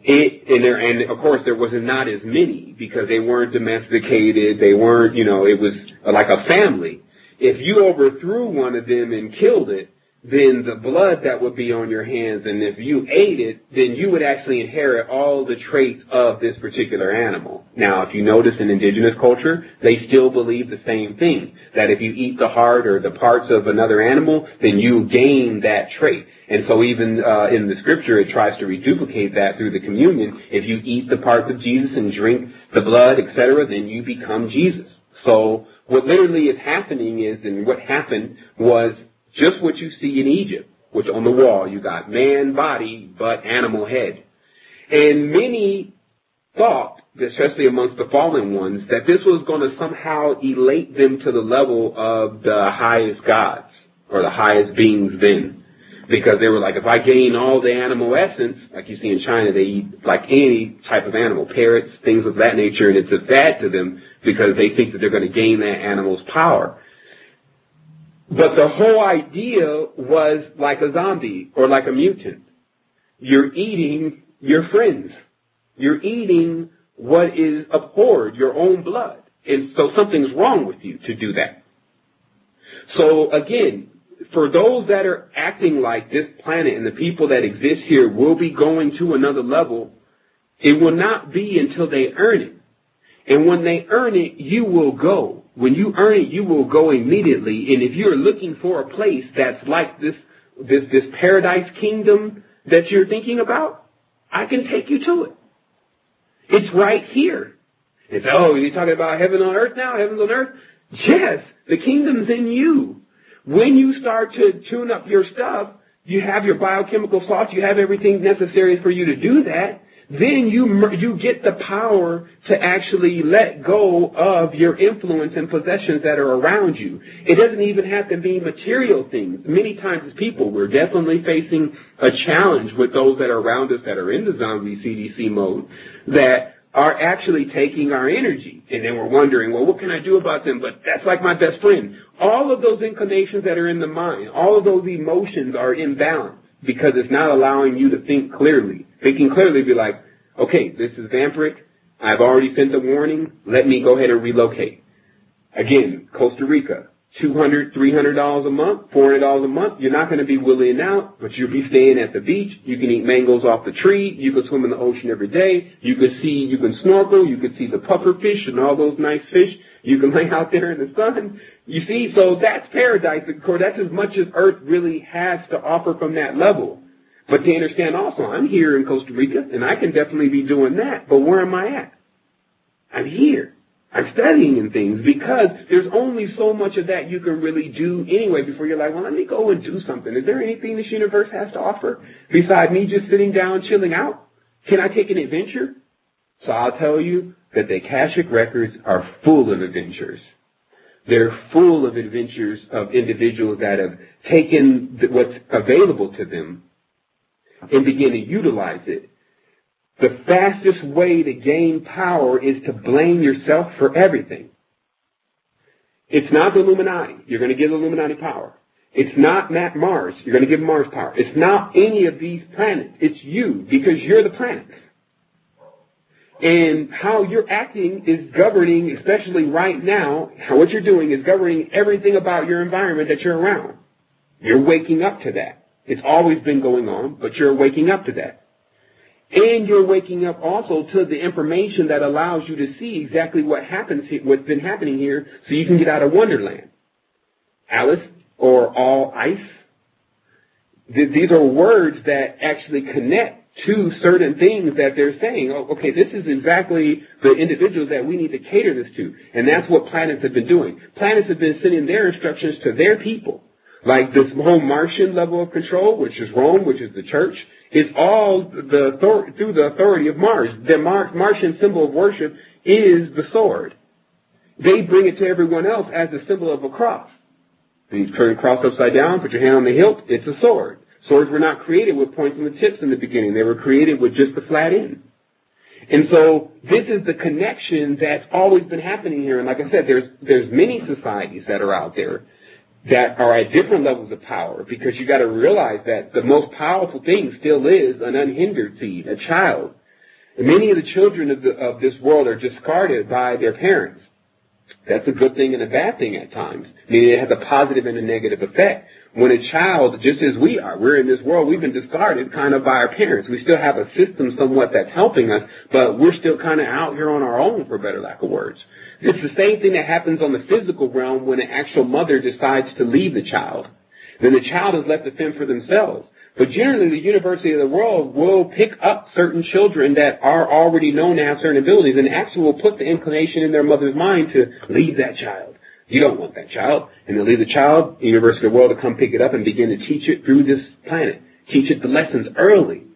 And of course there was not as many because they weren't domesticated. They weren't, it was like a family. If you overthrew one of them and killed it, then the blood that would be on your hands, and if you ate it, then you would actually inherit all the traits of this particular animal. Now, if you notice in indigenous culture, they still believe the same thing, that if you eat the heart or the parts of another animal, then you gain that trait. And so even in the scripture, it tries to reduplicate that through the communion. If you eat the parts of Jesus and drink the blood, etc., then you become Jesus. So what literally is happening is, and what happened was, just what you see in Egypt, which on the wall you got man body but animal head. And many thought, especially amongst the fallen ones, that this was going to somehow elate them to the level of the highest gods or the highest beings then. Because they were like, if I gain all the animal essence, like you see in China, they eat like any type of animal, parrots, things of that nature, and it's a fad to them because they think that they're going to gain that animal's power. But the whole idea was like a zombie or like a mutant. You're eating your friends. You're eating what is abhorred, your own blood. And so something's wrong with you to do that. So again, for those that are acting like this planet and the people that exist here will be going to another level, it will not be until they earn it. And when they earn it, you will go. When you earn it, you will go immediately. And if you're looking for a place that's like this paradise kingdom that you're thinking about, I can take you to it. It's right here. It's, oh, you're talking about heaven on earth now? Heaven on earth? Yes, the kingdom's in you. When you start to tune up your stuff, you have your biochemical thoughts, you have everything necessary for you to do that, then you get the power to actually let go of your influence and possessions that are around you. It doesn't even have to be material things. Many times as people, we're definitely facing a challenge with those that are around us that are in the zombie CDC mode that are actually taking our energy. And then we're wondering, well, what can I do about them? But that's like my best friend. All of those inclinations that are in the mind, all of those emotions are imbalanced because it's not allowing you to think clearly. Thinking clearly be like, okay, this is vampiric. I've already sent the warning. Let me go ahead and relocate. Again, Costa Rica, $200, $300 a month, $400 a month. You're not going to be willing out, but you'll be staying at the beach. You can eat mangoes off the tree. You can swim in the ocean every day. You can snorkel. You can see the puffer fish and all those nice fish. You can lay out there in the sun. You see, so that's paradise. Of course, that's as much as Earth really has to offer from that level. But to understand also, I'm here in Costa Rica, and I can definitely be doing that. But where am I at? I'm here. I'm studying and things because there's only so much of that you can really do anyway before you're like, well, let me go and do something. Is there anything this universe has to offer besides me just sitting down, chilling out? Can I take an adventure? So I'll tell you that the Akashic records are full of adventures. They're full of adventures of individuals that have taken what's available to them and begin to utilize it. The fastest way to gain power is to blame yourself for everything. It's not the Illuminati. You're going to give the Illuminati power. It's not Mars. You're going to give Mars power. It's not any of these planets. It's you, because you're the planets. And how you're acting is governing, especially right now, what you're doing is governing everything about your environment that you're around. You're waking up to that. It's always been going on, but you're waking up to that. And you're waking up also to the information that allows you to see exactly what's been happening here so you can get out of Wonderland. Alice or all ice. These are words that actually connect to certain things that they're saying. Oh, okay, this is exactly the individuals that we need to cater this to. And that's what planets have been doing. Planets have been sending their instructions to their people. Like this whole Martian level of control, which is Rome, which is the church, is all through the authority of Mars. The Martian symbol of worship is the sword. They bring it to everyone else as a symbol of a cross. You turn the cross upside down, put your hand on the hilt, it's a sword. Swords were not created with points on the tips in the beginning. They were created with just the flat end. And so this is the connection that's always been happening here. And like I said, there's many societies that are out there that are at different levels of power, because you got to realize that the most powerful thing still is an unhindered seed, a child. And many of the children of this world are discarded by their parents. That's a good thing and a bad thing at times. Meaning it has a positive and a negative effect. When a child, just as we are, we're in this world, we've been discarded kind of by our parents. We still have a system somewhat that's helping us, but we're still kind of out here on our own, for better lack of words. It's the same thing that happens on the physical realm when an actual mother decides to leave the child. Then the child is left to fend for themselves. But generally, the University of the world will pick up certain children that are already known to have certain abilities and actually will put the inclination in their mother's mind to leave that child. You don't want that child. And they'll leave the child, the University of the world, to come pick it up and begin to teach it through this planet. Teach it the lessons early.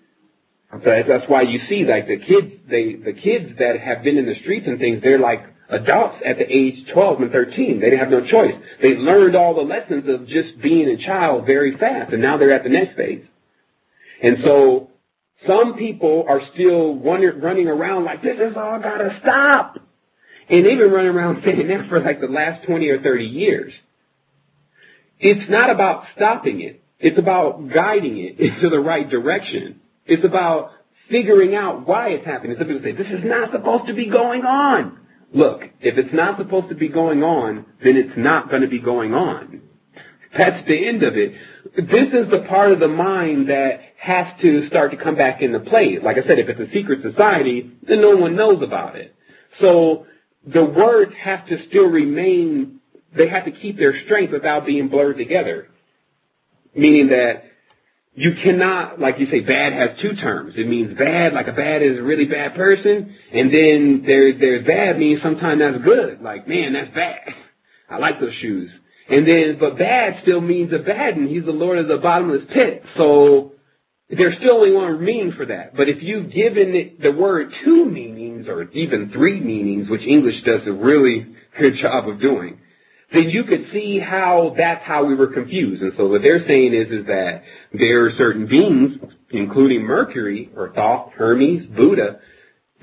So that's why you see, like, the kids that have been in the streets and things, they're like adults at the age 12 and 13. They have no choice. They learned all the lessons of just being a child very fast, and now they're at the next phase. And so some people are still running around like, this is all got to stop. And they've been running around saying that for like the last 20 or 30 years. It's not about stopping it. It's about guiding it into the right direction. It's about figuring out why it's happening. Some people say, this is not supposed to be going on. Look, if it's not supposed to be going on, then it's not going to be going on. That's the end of it. This is the part of the mind that has to start to come back into play. Like I said, if it's a secret society, then no one knows about it. So the words have to still remain, they have to keep their strength without being blurred together. Meaning that you cannot, like you say, bad has two terms. It means bad, like a bad is a really bad person, and then there's bad means sometimes that's good. Like, man, that's bad. I like those shoes. And then, but bad still means a bad, and he's the Lord of the bottomless pit. So there's still only one meaning for that. But if you've given it the word two meanings, or even three meanings, which English does a really good job of doing, then you could see how that's how we were confused. And so what they're saying is that there are certain beings, including Mercury, or Thoth, Hermes, Buddha,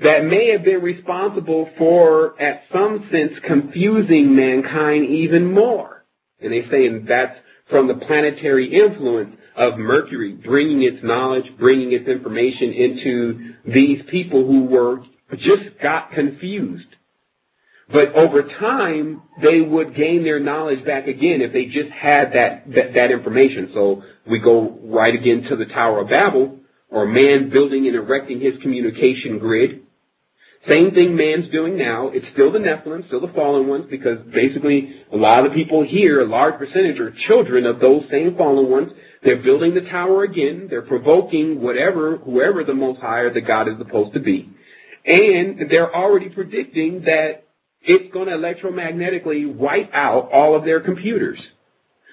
that may have been responsible for, at some sense, confusing mankind even more. And they say that's from the planetary influence of Mercury, bringing its knowledge, bringing its information into these people who were just got confused. But over time, they would gain their knowledge back again if they just had that information. So we go right again to the Tower of Babel, or man building and erecting his communication grid. Same thing man's doing now. It's still the Nephilim, still the fallen ones, because basically a lot of the people here, a large percentage, are children of those same fallen ones. They're building the tower again. They're provoking whoever the Most High or the God is supposed to be. And they're already predicting that it's going to electromagnetically wipe out all of their computers.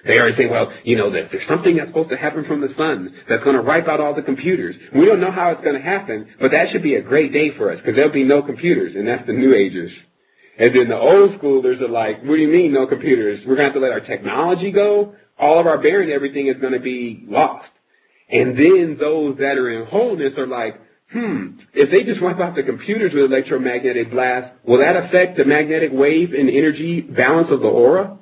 They already say, well, that there's something that's supposed to happen from the sun that's going to wipe out all the computers. We don't know how it's going to happen, but that should be a great day for us because there'll be no computers, and that's the New Agers. And then the old schoolers are like, what do you mean no computers? We're going to have to let our technology go? All of our bearing, everything is going to be lost. And then those that are in wholeness are like, if they just wipe out the computers with electromagnetic blast, will that affect the magnetic wave and energy balance of the aura?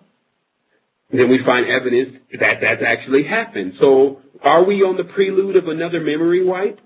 Then we find evidence that that's actually happened. So are we on the prelude of another memory wipe?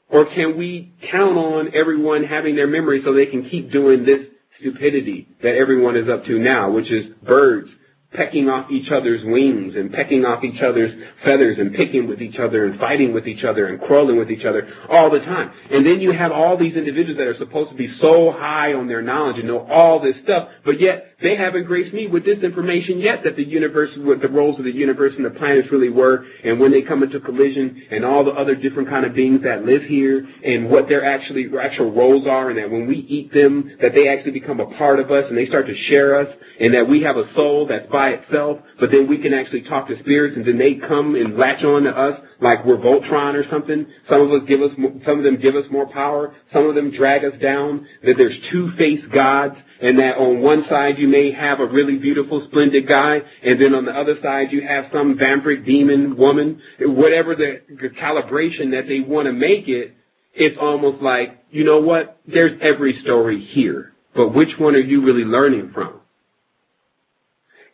Or can we count on everyone having their memory so they can keep doing this stupidity that everyone is up to now, which is birds pecking off each other's wings and pecking off each other's feathers and picking with each other and fighting with each other and quarreling with each other all the time. And then you have all these individuals that are supposed to be so high on their knowledge and know all this stuff, but yet they haven't graced me with this information yet that the universe, what the roles of the universe and the planets really were, and when they come into collision and all the other different kind of beings that live here and what their actual roles are, and that when we eat them, that they actually become a part of us and they start to share us, and that we have a soul that's by itself, but then we can actually talk to spirits, and then they come and latch on to us like we're Voltron or something. Some of them give us more power. Some of them drag us down. That there's two-faced gods, and that on one side you may have a really beautiful, splendid guy, and then on the other side you have some vampiric demon woman. Whatever the calibration that they want to make it, it's almost like, you know what? There's every story here, but which one are you really learning from?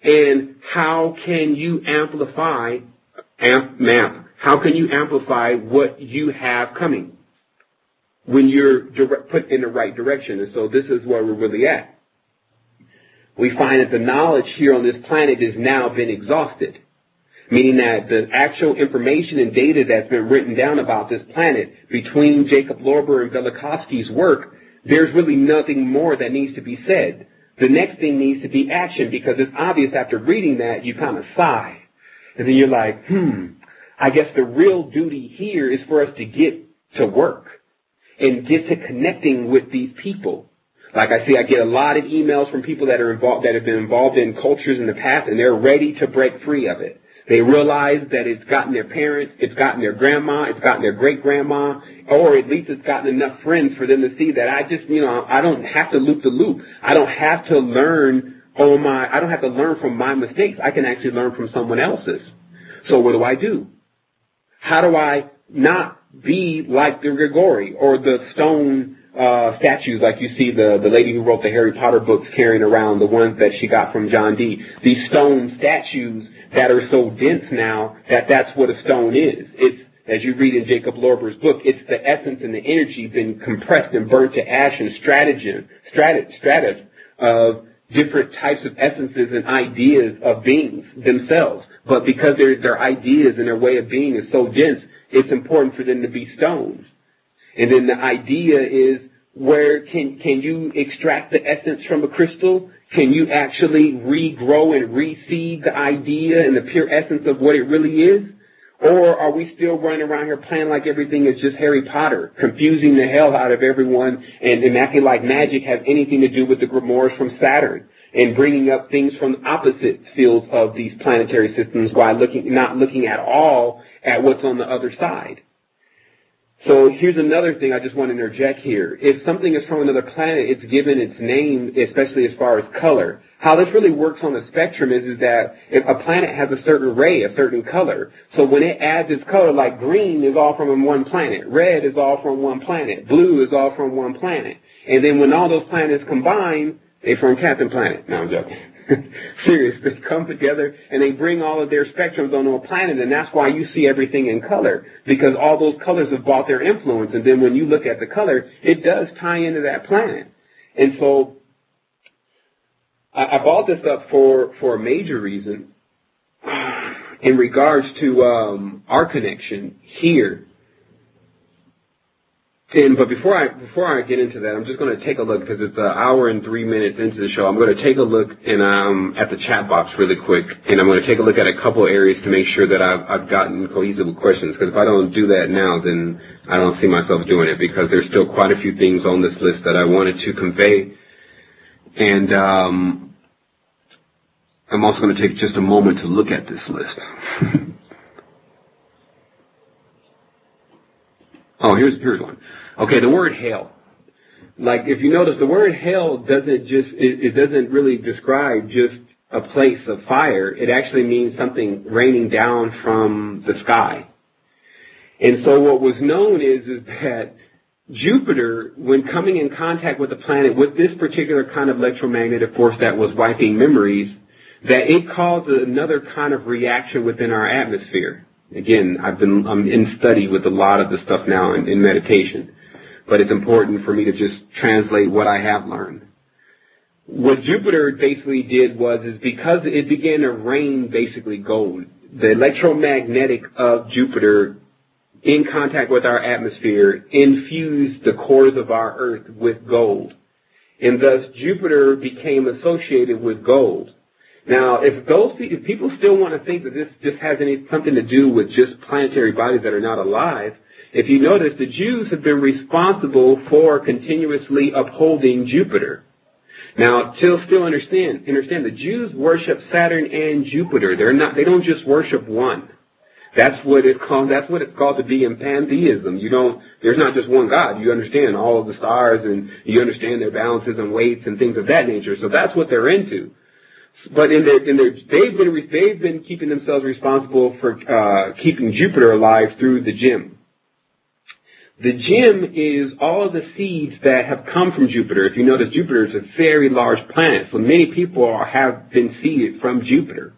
And how can you amplify what you have coming when you're put in the right direction? And so this is where we're really at. we find that the knowledge here on this planet has now been exhausted, meaning that the actual information and data that's been written down about this planet between Jacob Lorber and Velikovsky's work, there's really nothing more that needs to be said. The next thing needs to be action, because it's obvious after reading that you kind of sigh. And then you're like, I guess the real duty here is for us to get to work and get to connecting with these people. Like I get a lot of emails from people that are involved, that have been involved in cultures in the past, and they're ready to break free of it. They realize that it's gotten their parents, it's gotten their grandma, it's gotten their great-grandma, or at least it's gotten enough friends for them to see that I don't have to loop the loop. I don't have to learn from my mistakes. I can actually learn from someone else's. So what do? How do I not be like the Grigori or the stone statues, like you see the lady who wrote the Harry Potter books carrying around, the ones that she got from John Dee, these stone statues that are so dense now that's what a stone is. It's, as you read in Jacob Lorber's book, it's the essence and the energy been compressed and burnt to ash and stratus of different types of essences and ideas of beings themselves. But because their ideas and their way of being is so dense, it's important for them to be stones. And then the idea is, where can you extract the essence from a crystal? Can you actually regrow and reseed the idea and the pure essence of what it really is? Or are we still running around here playing like everything is just Harry Potter, confusing the hell out of everyone and acting like magic has anything to do with the grimoires from Saturn, and bringing up things from the opposite fields of these planetary systems while not looking at all at what's on the other side? So here's another thing I just want to interject here. If something is from another planet, it's given its name, especially as far as color. How this really works on the spectrum is that if a planet has a certain ray, a certain color, so when it adds its color, like green is all from one planet, red is all from one planet, blue is all from one planet. And then when all those planets combine, they form Captain Planet. No, I'm joking. Serious. They come together and they bring all of their spectrums onto a planet, and that's why you see everything in color, because all those colors have brought their influence, and then when you look at the color, it does tie into that planet. And so I brought this up for a major reason in regards to our connection here. But before I get into that, I'm just going to take a look, because it's an hour and 3 minutes into the show. I'm going to take a look at the chat box really quick, and I'm going to take a look at a couple areas to make sure that I've gotten cohesive with questions. Because if I don't do that now, then I don't see myself doing it, because there's still quite a few things on this list that I wanted to convey. And I'm also going to take just a moment to look at this list. Oh, here's one. Okay, the word hell. Like, if you notice, the word hell doesn't really describe just a place of fire. It actually means something raining down from the sky. And so what was known is that Jupiter, when coming in contact with the planet with this particular kind of electromagnetic force that was wiping memories, that it caused another kind of reaction within our atmosphere. Again, I'm in study with a lot of the stuff now in meditation, but it's important for me to just translate what I have learned. What Jupiter basically did is because it began to rain basically gold, the electromagnetic of Jupiter in contact with our atmosphere infused the cores of our Earth with gold. And thus Jupiter became associated with gold. Now, if people still want to think that this just has something to do with just planetary bodies that are not alive, if you notice, the Jews have been responsible for continuously upholding Jupiter. Now, still understand, the Jews worship Saturn and Jupiter. They don't just worship one. That's what it's called to be in pantheism. There's not just one God. You understand all of the stars, and you understand their balances and weights and things of that nature. So that's what they're into. But they've been keeping themselves responsible for keeping Jupiter alive through the gem. The gem is all of the seeds that have come from Jupiter. If you notice, Jupiter is a very large planet, so many people have been seeded from Jupiter.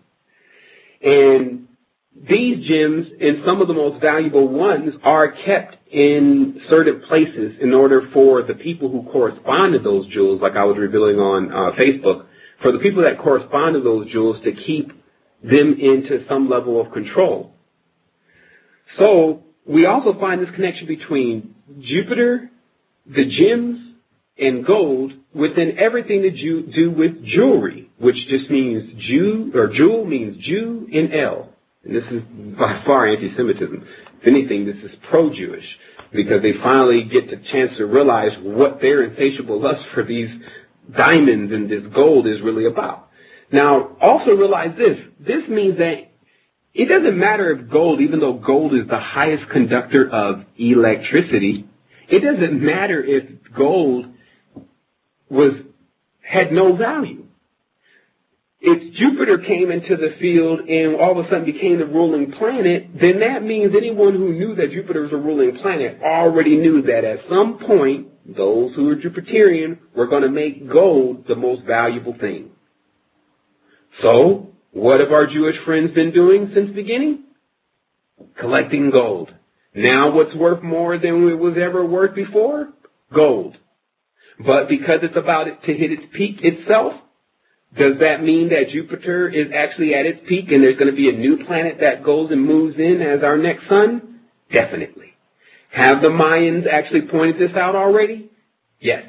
And these gems, and some of the most valuable ones, are kept in certain places in order for the people who correspond to those jewels, like I was revealing on Facebook, for the people that correspond to those jewels to keep them into some level of control. So we also find this connection between Jupiter, the gems, and gold within everything that you do with jewelry, which just means Jew, or jewel means Jew in L. And this is by far anti-Semitism. If anything, this is pro-Jewish, because they finally get the chance to realize what their insatiable lust for these diamonds and this gold is really about. Now, also realize this. This means that it doesn't matter if gold, even though gold is the highest conductor of electricity, it doesn't matter if gold had no value. If Jupiter came into the field and all of a sudden became the ruling planet, then that means anyone who knew that Jupiter was a ruling planet already knew that at some point, those who are Jupiterian were going to make gold the most valuable thing. So, what have our Jewish friends been doing since the beginning? Collecting gold. Now what's worth more than it was ever worth before? Gold. But because it's about to hit its peak itself, does that mean that Jupiter is actually at its peak and there's going to be a new planet that goes and moves in as our next sun? Definitely. Have the Mayans actually pointed this out already? Yes.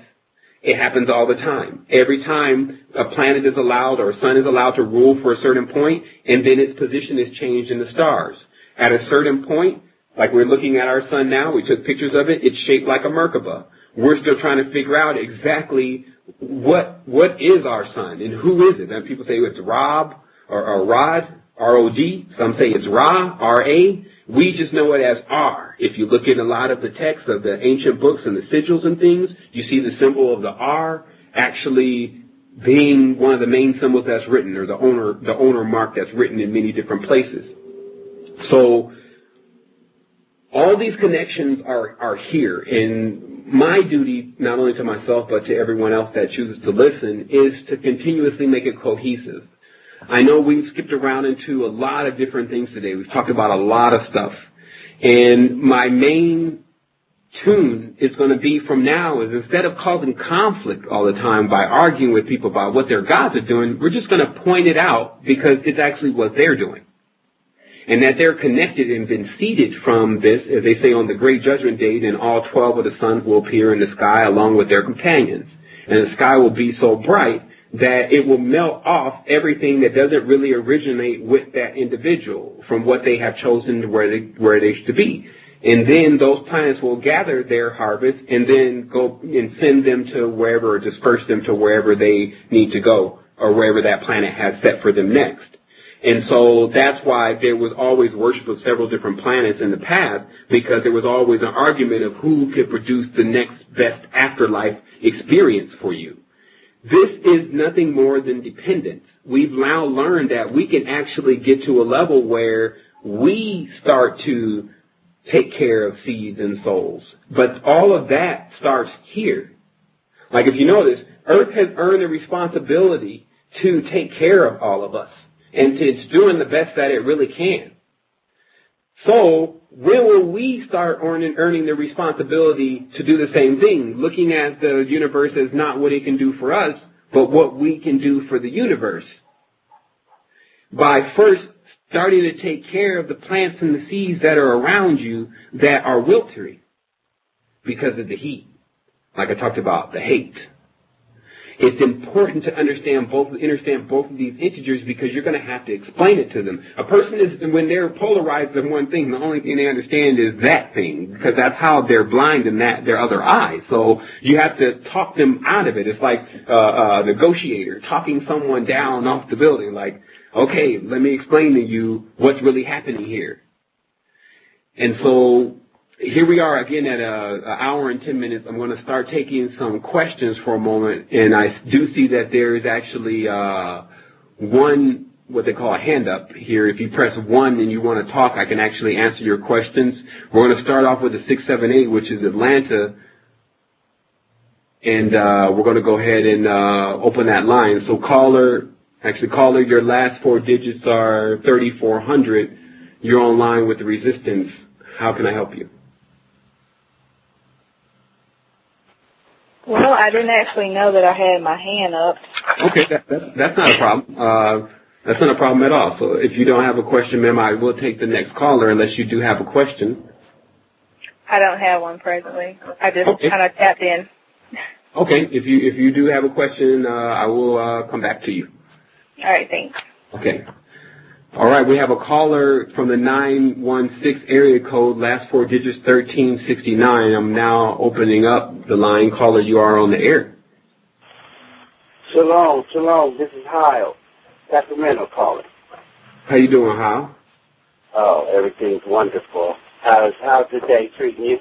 It happens all the time. Every time a planet is allowed or a sun is allowed to rule for a certain point, and then its position is changed in the stars. At a certain point, like we're looking at our sun now, we took pictures of it, it's shaped like a Merkaba. We're still trying to figure out exactly what is our sun and who is it. And people say it's Rob or Rod, R-O-D. Some say it's Ra, R-A. We just know it as R. If you look at a lot of the texts of the ancient books and the sigils and things, you see the symbol of the R actually being one of the main symbols that's written, or the owner mark that's written in many different places. So all these connections are here, and my duty, not only to myself but to everyone else that chooses to listen, is to continuously make it cohesive. I know we've skipped around into a lot of different things today. We've talked about a lot of stuff. And my main tune is going to be from now is, instead of causing conflict all the time by arguing with people about what their gods are doing, we're just going to point it out because it's actually what they're doing. And that they're connected and been seeded from this, as they say on the Great Judgment Day, then all 12 of the suns will appear in the sky along with their companions. And the sky will be so bright that it will melt off everything that doesn't really originate with that individual from what they have chosen to where they should be. And then those planets will gather their harvest and then go and send them to wherever, or disperse them to wherever they need to go, or wherever that planet has set for them next. And so that's why there was always worship of several different planets in the past, because there was always an argument of who could produce the next best afterlife experience for you. This is nothing more than dependence. We've now learned that we can actually get to a level where we start to take care of seeds and souls. But all of that starts here. Like, if you notice, Earth has earned the responsibility to take care of all of us. And it's doing the best that it really can. So, when will we start earning the responsibility to do the same thing, looking at the universe as not what it can do for us, but what we can do for the universe? By first starting to take care of the plants and the seeds that are around you that are wilting because of the heat, like I talked about, the hate. It's important to understand both of these integers, because you're going to have to explain it to them. A person is, when they're polarized in one thing, the only thing they understand is that thing, because that's how they're blind in their other eye. So you have to talk them out of it. It's like a negotiator talking someone down off the building, like, okay, let me explain to you what's really happening here. And so here we are again at an hour and 10 minutes. I'm going to start taking some questions for a moment, and I do see that there is actually one, what they call a hand up here. If you press 1 and you want to talk, I can actually answer your questions. We're going to start off with the 678, which is Atlanta, and we're going to go ahead and open that line. So caller, your last 4 digits are 3400. You're on line with the Resistance. How can I help you? Well, I didn't actually know that I had my hand up. Okay, that's not a problem. That's not a problem at all. So if you don't have a question, ma'am, I will take the next caller unless you do have a question. I don't have one presently. I just kind of tapped in. Okay, if you do have a question, I will come back to you. All right, thanks. Okay. All right, we have a caller from the 916 area code, last four digits 1369. I'm now opening up the line. Caller, you are on the air. Shalom. This is Hyle, Sacramento calling. How you doing, Hyle? Oh, everything's wonderful. How's the day treating you?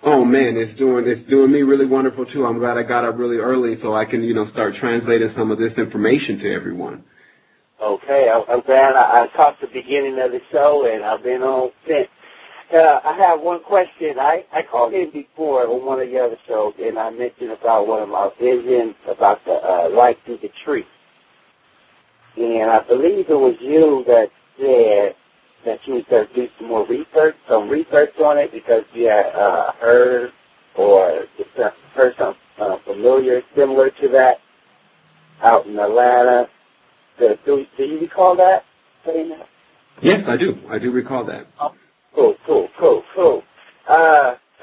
Oh man, it's doing me really wonderful too. I'm glad I got up really early so I can start translating some of this information to everyone. Okay, I'm glad I caught the beginning of the show and I've been on since. I have one question. I called in before on one of the other shows and I mentioned about one of my visions about the light through the tree. And I believe it was you that said that you would do some research on it because you had heard or heard something familiar, similar to that out in Atlanta. Do you recall that? Yes, I do. I do recall that. Oh, cool.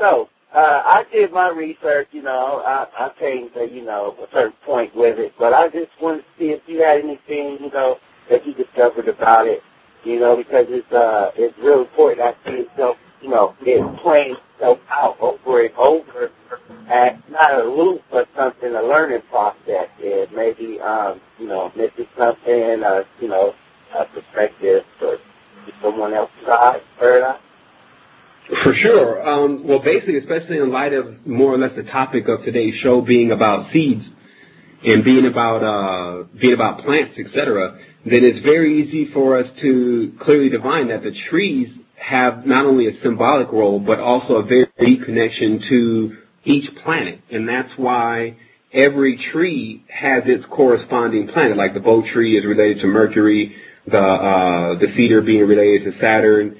So I did my research, I came to, a certain point with it, but I just wanted to see if you had anything, that you discovered about it, because it's real important. I see itself, it's playing itself out over and over at not a loop, but something, a learning process. And maybe, missing something, a perspective or someone else's side, paradigm. For sure. Well, basically, especially in light of more or less the topic of today's show being about seeds and being about plants, etc., then it's very easy for us to clearly divine that the trees have not only a symbolic role, but also a very deep connection to each planet. And that's why every tree has its corresponding planet. Like the bo tree is related to Mercury, the cedar being related to Saturn.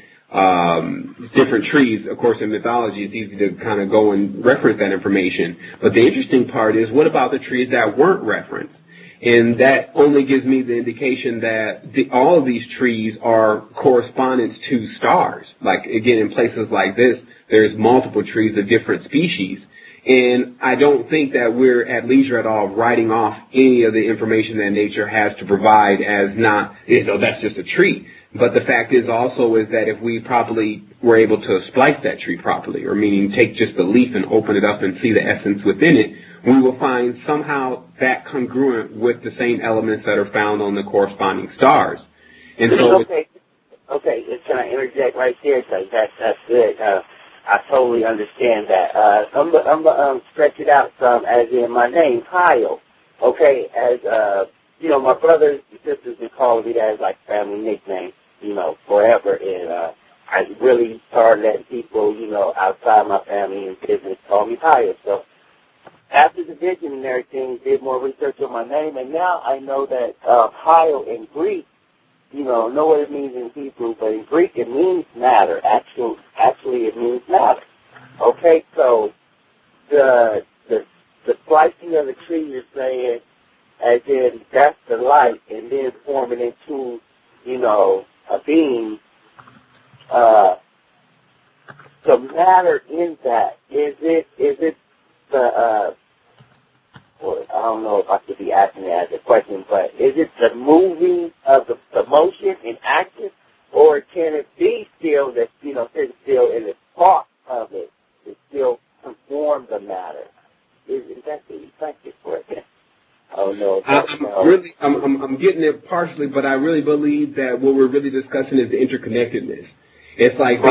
Different trees, of course, in mythology, it's easy to kind of go and reference that information. But the interesting part is, what about the trees that weren't referenced? And that only gives me the indication that all of these trees are correspondents to stars. Like, again, in places like this, there's multiple trees of different species. And I don't think that we're at leisure at all writing off any of the information that nature has to provide as not, that's just a tree. But the fact is also is that if we properly were able to splice that tree properly, or meaning take just the leaf and open it up and see the essence within it, we will find somehow that congruent with the same elements that are found on the corresponding stars. And so, okay. Can I interject right there? Because that's good. I totally understand that. I'm gonna stretch it out some, as in my name, Kyle. Okay, as my brothers and sisters been calling me that as like family nickname, forever. And I really started letting people, outside my family and business call me Kyle. So after the vision and everything, did more research on my name, and now I know that Kyle in Greek, know what it means in Hebrew, but in Greek it means matter. Actually it means matter. Okay, so the splicing of the tree, you're saying, as in that's the light, and then forming into, a being. The matter in that, is it the well, I don't know if I should be asking it as a question, but is it the moving of the motion and action, or can it be still that, sit still in the thought of it to still conform the matter? Is that the effective for it? Oh no. I'm getting it partially, but I really believe that what we're really discussing is the interconnectedness. It's like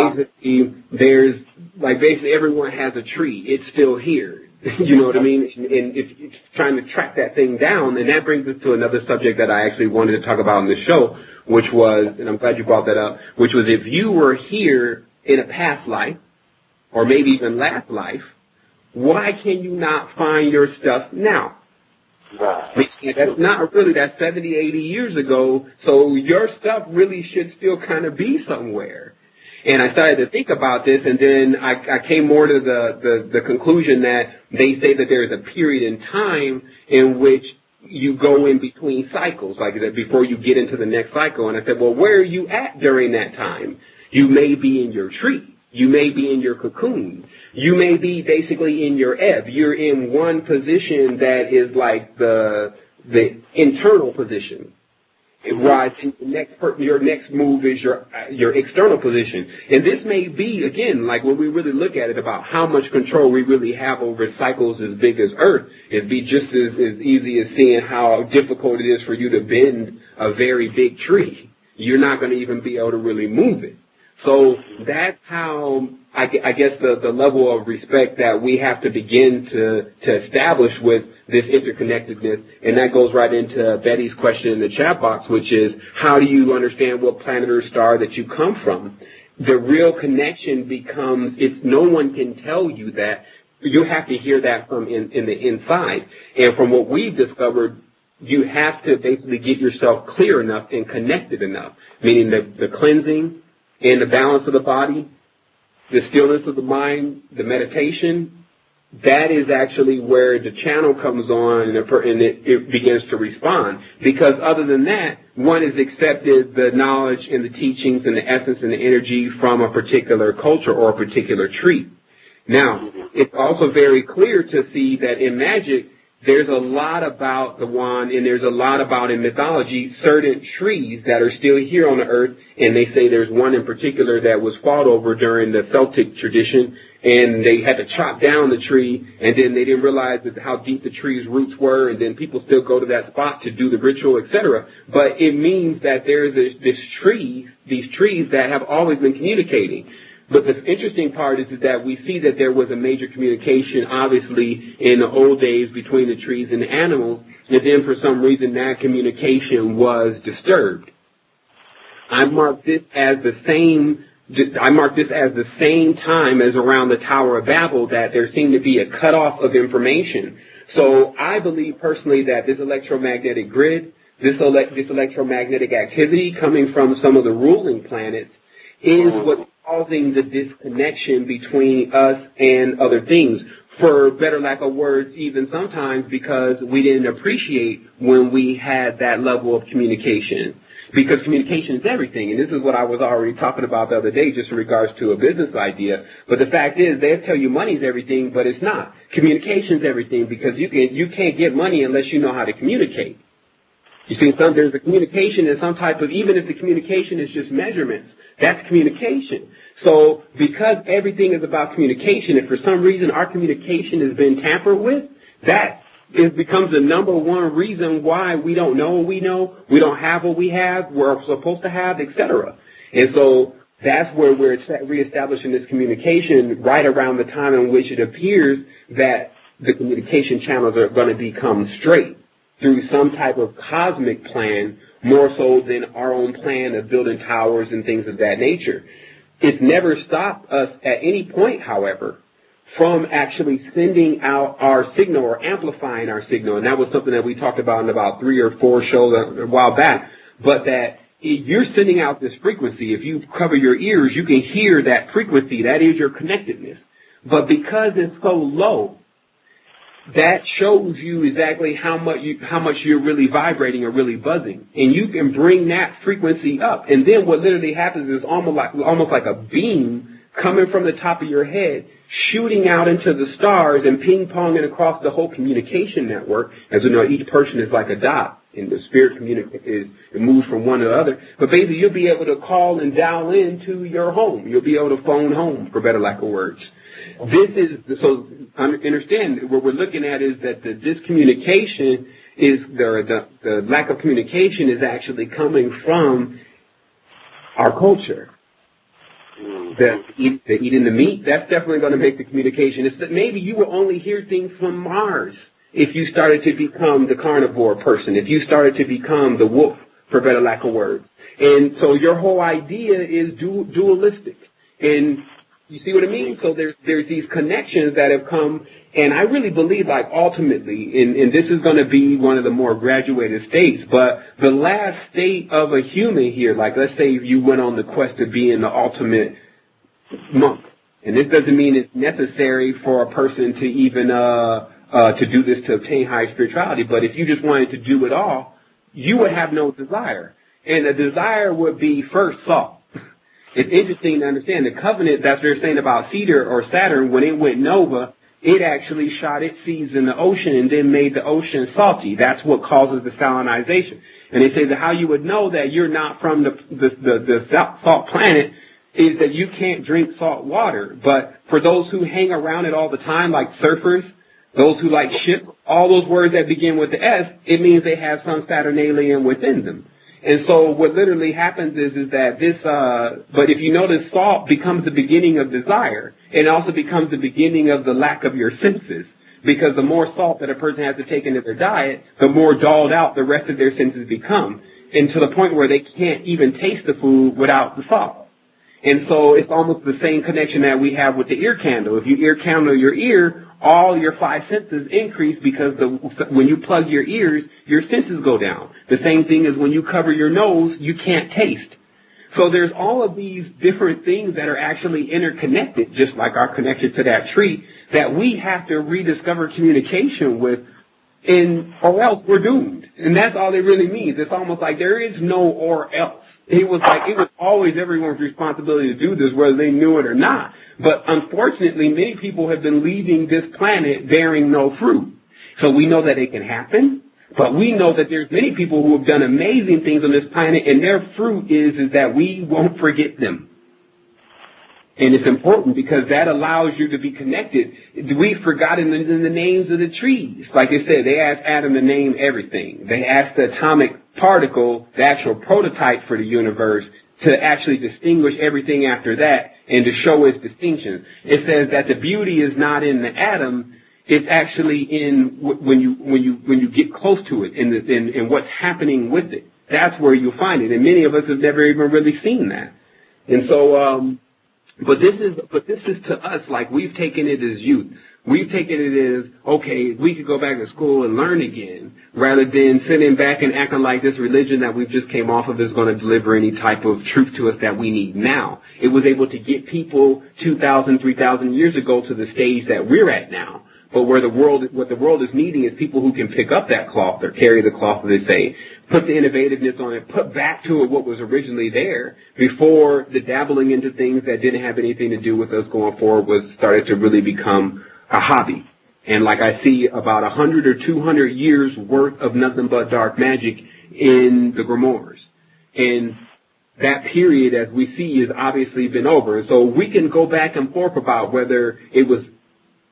basically everyone has a tree. It's still here. You know what I mean? And if it's trying to track that thing down, and that brings us to another subject that I actually wanted to talk about on the show, which was, and I'm glad you brought that up, which was if you were here in a past life, or maybe even last life, why can you not find your stuff now? Right. That's not really, that's 70, 80 years ago, so your stuff really should still kind of be somewhere. And I started to think about this, and then I came more to the conclusion that they say that there is a period in time in which you go in between cycles, like that before you get into the next cycle. And I said, well, where are you at during that time? You may be in your tree. You may be in your cocoon. You may be basically in your ebb. You're in one position that is like the internal position. Right, your next move is your external position. And this may be, again, like when we really look at it, about how much control we really have over cycles as big as Earth. It'd be just as easy as seeing how difficult it is for you to bend a very big tree. You're not going to even be able to really move it. So that's how, I guess, the level of respect that we have to begin to establish with this interconnectedness. And that goes right into Betty's question in the chat box, which is, how do you understand what planet or star that you come from? The real connection becomes, no one can tell you that. You have to hear that from in the inside. And from what we've discovered, you have to basically get yourself clear enough and connected enough, meaning the cleansing and the balance of the body, the stillness of the mind, the meditation. That is actually where the channel comes on and it begins to respond. Because other than that, one has accepted the knowledge and the teachings and the essence and the energy from a particular culture or a particular tree. Now, it's also very clear to see that in magic, there's a lot about the wand, and there's a lot about, in mythology, certain trees that are still here on the earth, and they say there's one in particular that was fought over during the Celtic tradition, and they had to chop down the tree, and then they didn't realize how deep the tree's roots were, and then people still go to that spot to do the ritual, etc. But it means that there's these trees that have always been communicating. But the interesting part is that we see that there was a major communication, obviously, in the old days between the trees and the animals, and then for some reason that communication was disturbed. I mark this as the same time as around the Tower of Babel, that there seemed to be a cutoff of information. So I believe personally that this electromagnetic grid, this electromagnetic activity coming from some of the ruling planets is what's causing the disconnection between us and other things. For better lack of words, even sometimes because we didn't appreciate when we had that level of communication. Because communication is everything, and this is what I was already talking about the other day just in regards to a business idea. But the fact is, they'll tell you money is everything, but it's not. Communication is everything, because you can't get money unless you know how to communicate. You see, there's a communication in some type of, even if the communication is just measurements, that's communication. So because everything is about communication, and for some reason our communication has been tampered with, that becomes the number one reason why we don't know what we know, we don't have what we have, we're supposed to have, etc. And so that's where we're reestablishing this communication right around the time in which it appears that the communication channels are going to become straight through some type of cosmic plan, more so than our own plan of building towers and things of that nature. It's never stopped us at any point, however, from actually sending out our signal or amplifying our signal. And that was something that we talked about in about 3 or 4 shows a while back. But that you're sending out this frequency. If you cover your ears, you can hear that frequency. That is your connectedness. But because it's so low, that shows you exactly how much you're really vibrating or really buzzing. And you can bring that frequency up. And then what literally happens is almost like a beam coming from the top of your head, shooting out into the stars and ping-ponging across the whole communication network. As we know, each person is like a dot, and the spirit it moves from one to the other. But basically, you'll be able to call and dial into your home. You'll be able to phone home, for better lack of words. So understand, what we're looking at is that the discommunication is, the lack of communication is actually coming from our culture. The eating the meat, that's definitely going to make the communication. It's that maybe you will only hear things from Mars if you started to become the carnivore person, if you started to become the wolf, for better lack of words. And so your whole idea is dualistic. And you see what I mean? So there's these connections that have come, and I really believe, like, ultimately, and this is going to be one of the more graduated states, but the last state of a human here, like, let's say you went on the quest of being the ultimate monk. And this doesn't mean it's necessary for a person to even to do this to obtain high spirituality, but if you just wanted to do it all, you would have no desire. And the desire would be first salt. It's interesting to understand the covenant that they're saying about Cedar or Saturn, when it went nova, it actually shot its seeds in the ocean and then made the ocean salty. That's what causes the salinization. And they say that how you would know that you're not from the salt planet is that you can't drink salt water. But for those who hang around it all the time, like surfers, those who like ship, all those words that begin with the S, it means they have some Saturnalian within them. And so what literally happens is that this, but if you notice, salt becomes the beginning of desire. It also becomes the beginning of the lack of your senses. Because the more salt that a person has to take into their diet, the more dulled out the rest of their senses become. And to the point where they can't even taste the food without the salt. And so it's almost the same connection that we have with the ear candle. If you ear candle your ear, all your five senses increase because when you plug your ears, your senses go down. The same thing as when you cover your nose, you can't taste. So there's all of these different things that are actually interconnected, just like our connection to that tree, that we have to rediscover communication with, or else we're doomed. And that's all it really means. It's almost like there is no or else. It was always everyone's responsibility to do this, whether they knew it or not. But unfortunately, many people have been leaving this planet bearing no fruit. So we know that it can happen, but we know that there's many people who have done amazing things on this planet, and their fruit is that we won't forget them. And it's important because that allows you to be connected. We've forgotten the names of the trees. Like I said, they asked Adam to name everything. They asked the atomic particle, the actual prototype for the universe, to actually distinguish everything after that and to show its distinctions. It says that the beauty is not in the atom, it's actually in when you get close to it and what's happening with it. That's where you'll find it. And many of us have never even really seen that. And so, but this is to us like we've taken it as youth. We've taken it as, okay, we could go back to school and learn again, rather than sitting back and acting like this religion that we've just came off of is going to deliver any type of truth to us that we need now. It was able to get people 2,000, 3,000 years ago to the stage that we're at now. But what the world is needing is people who can pick up that cloth or carry the cloth, as they say, put the innovativeness on it, put back to it what was originally there before the dabbling into things that didn't have anything to do with us going forward started to really become a hobby. And like I see about 100 or 200 years worth of nothing but dark magic in the grimoires. And that period, as we see, has obviously been over. So we can go back and forth about whether it was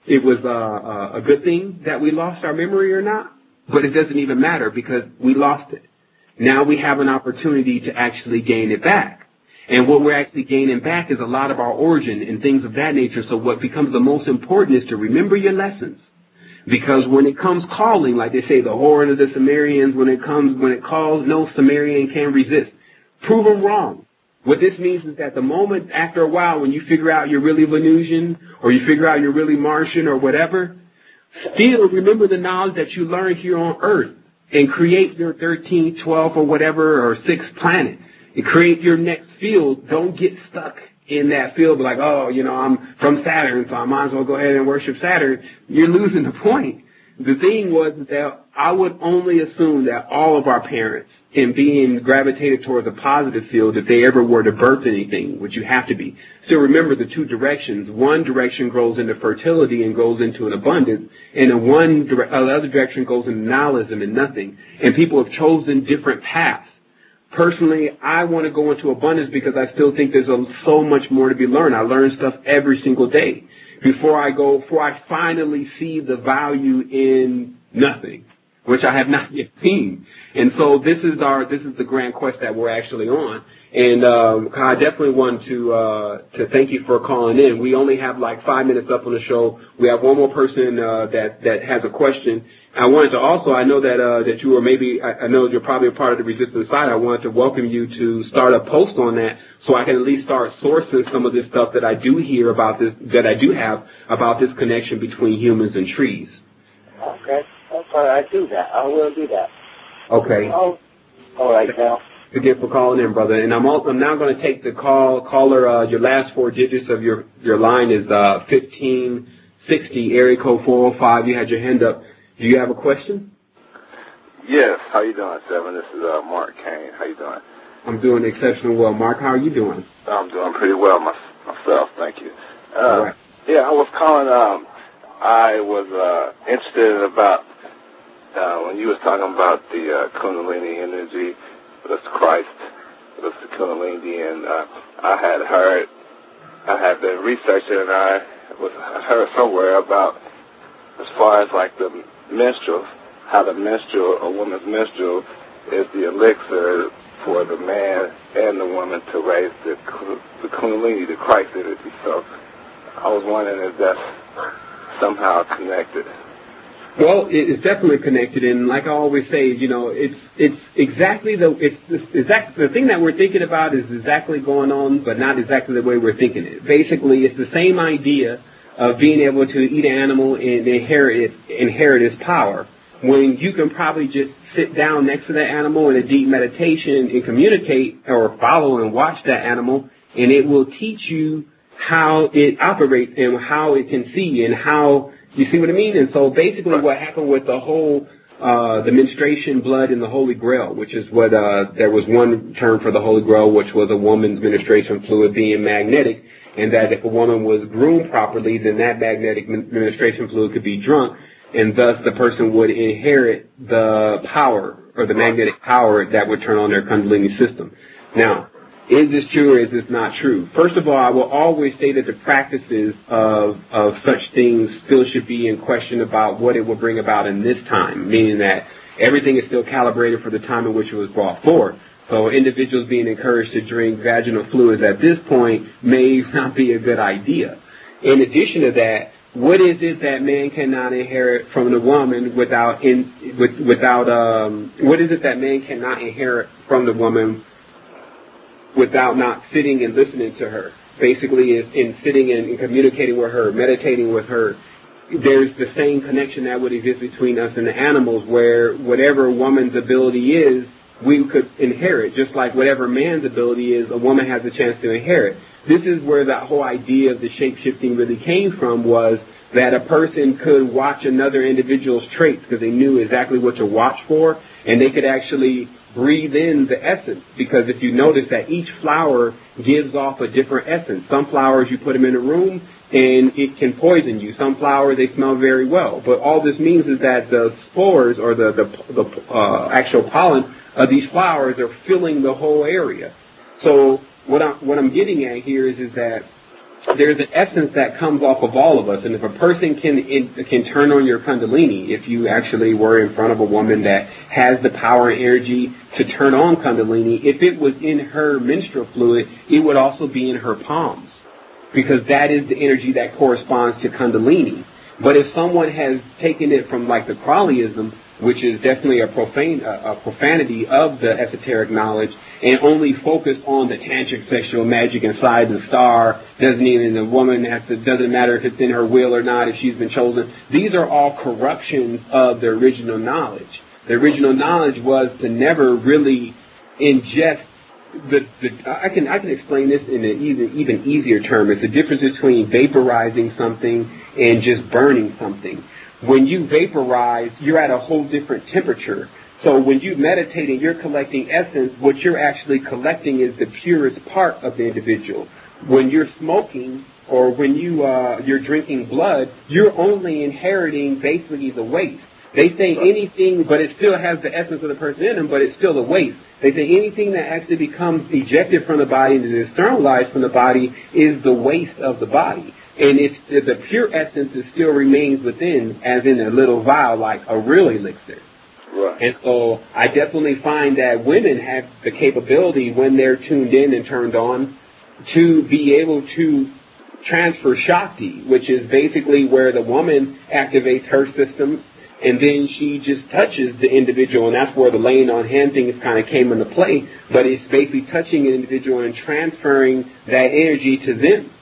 a good thing that we lost our memory or not, but it doesn't even matter because we lost it. Now we have an opportunity to actually gain it back. And what we're actually gaining back is a lot of our origin and things of that nature. So what becomes the most important is to remember your lessons. Because when it comes calling, like they say, the horn of the Sumerians, when it calls, no Sumerian can resist. Prove them wrong. What this means is that the moment, after a while, when you figure out you're really Venusian or you figure out you're really Martian or whatever, still remember the knowledge that you learned here on Earth and create your 13th, 12th, or whatever, or 6th planet. And create your next field. Don't get stuck in that field like, oh, I'm from Saturn, so I might as well go ahead and worship Saturn. You're losing the point. The thing was that I would only assume that all of our parents, in being gravitated towards a positive field, if they ever were to birth anything, which you have to be. Still remember the two directions. One direction goes into fertility and goes into an abundance, and another direction goes into nihilism and nothing. And people have chosen different paths. Personally, I want to go into abundance because I still think there's so much more to be learned. I learn stuff every single day before I finally see the value in nothing, which I have not yet seen. And so this is the grand quest that we're actually on. And I definitely want to thank you for calling in. We only have like 5 minutes up on the show. We have one more person that has a question. I wanted to also, I know that you are I know you're probably a part of the resistance side. I wanted to welcome you to start a post on that so I can at least start sourcing some of this stuff that I do hear about this, that I do have about this connection between humans and trees. Okay. I do that. I will do that. Okay. Oh, all right now. again for calling in, brother. And I'm now going to take the caller. Your last four digits of your line is 1560, area code 405. You had your hand up. Do you have a question? Yes. How you doing, Sevan? This is Mark Kane. How you doing? I'm doing exceptionally well. Mark, how are you doing? I'm doing pretty well myself. Thank you. Right. Yeah, I was calling. I was interested about when you was talking about the Kundalini energy, that's Christ, that's the Kundalini, and I had been researching, and I heard somewhere about as far as like the menstrual, how a woman's menstrual is the elixir for the man and the woman to raise the Kundalini, the Christ energy. So I was wondering if that's somehow connected. Well, it's definitely connected, and like I always say, it's exactly the thing that we're thinking about is exactly going on, but not exactly the way we're thinking it. Basically, it's the same idea of being able to eat an animal and inherit its power. When you can probably just sit down next to that animal in a deep meditation and communicate or follow and watch that animal, and it will teach you how it operates and how it can see and how, you see what I mean? And so basically what happened with the whole, the menstruation blood and the Holy Grail, which is what, there was one term for the Holy Grail, which was a woman's menstruation fluid being magnetic, and that if a woman was groomed properly, then that magnetic menstruation fluid could be drunk, and thus the person would inherit the power or the magnetic power that would turn on their Kundalini system. Now, is this true or is this not true? First of all, I will always say that the practices of such things still should be in question about what it will bring about in this time, meaning that everything is still calibrated for the time in which it was brought forth. So individuals being encouraged to drink vaginal fluids at this point may not be a good idea. In addition to that, what is it that man cannot inherit from the woman what is it that man cannot inherit from the woman without not sitting and listening to her? Basically, is in sitting and communicating with her, meditating with her. There's the same connection that would exist between us and the animals, where whatever woman's ability is, we could inherit, just like whatever man's ability is, a woman has a chance to inherit. This is where that whole idea of the shape-shifting really came from, was that a person could watch another individual's traits because they knew exactly what to watch for, and they could actually breathe in the essence, because if you notice that each flower gives off a different essence. Some flowers, you put them in a room and it can poison you. Some flowers, they smell very well. But all this means is that the spores or the actual pollen of these flowers are filling the whole area. So what I'm getting at here is that there's an essence that comes off of all of us, and if a person can turn on your Kundalini, if you actually were in front of a woman that has the power and energy to turn on Kundalini, if it was in her menstrual fluid, it would also be in her palms, because that is the energy that corresponds to Kundalini. But if someone has taken it from like the Crowleyism, which is definitely a profanity of the esoteric knowledge, and only focused on the tantric sexual magic inside the star, the woman doesn't matter if it's in her will or not, if she's been chosen. These are all corruptions of the original knowledge. The original knowledge was to never really ingest I can explain this in an even easier term. It's the difference between vaporizing something and just burning something. When you vaporize, you're at a whole different temperature. So when you meditate and you're collecting essence, what you're actually collecting is the purest part of the individual. When you're smoking or when you're drinking blood, you're only inheriting basically the waste. They say anything, but it still has the essence of the person in them, but it's still a waste. They say anything that actually becomes ejected from the body and is externalized from the body is the waste of the body. And the pure essence still remains within, as in a little vial, like a real elixir. Right. And so I definitely find that women have the capability, when they're tuned in and turned on, to be able to transfer Shakti, which is basically where the woman activates her system, and then she just touches the individual, and that's where the laying on hand things kind of came into play. But it's basically touching an individual and transferring that energy to them.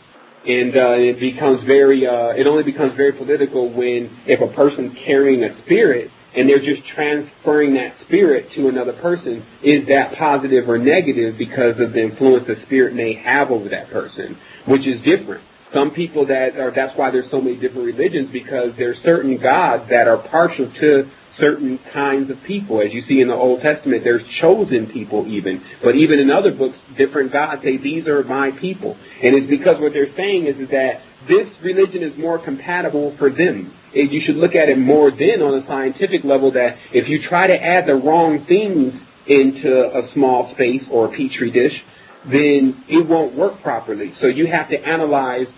And it only becomes very political when, if a person's carrying a spirit and they're just transferring that spirit to another person. Is that positive or negative because of the influence the spirit may have over that person, which is different. Some people that's why there's so many different religions, because there's certain gods that are partial to certain kinds of people. As you see in the Old Testament, there's chosen people even. But even in other books, different gods say, these are my people. And it's because what they're saying is that this religion is more compatible for them. You should look at it more then on a scientific level, that if you try to add the wrong things into a small space or a petri dish, then it won't work properly. So you have to analyze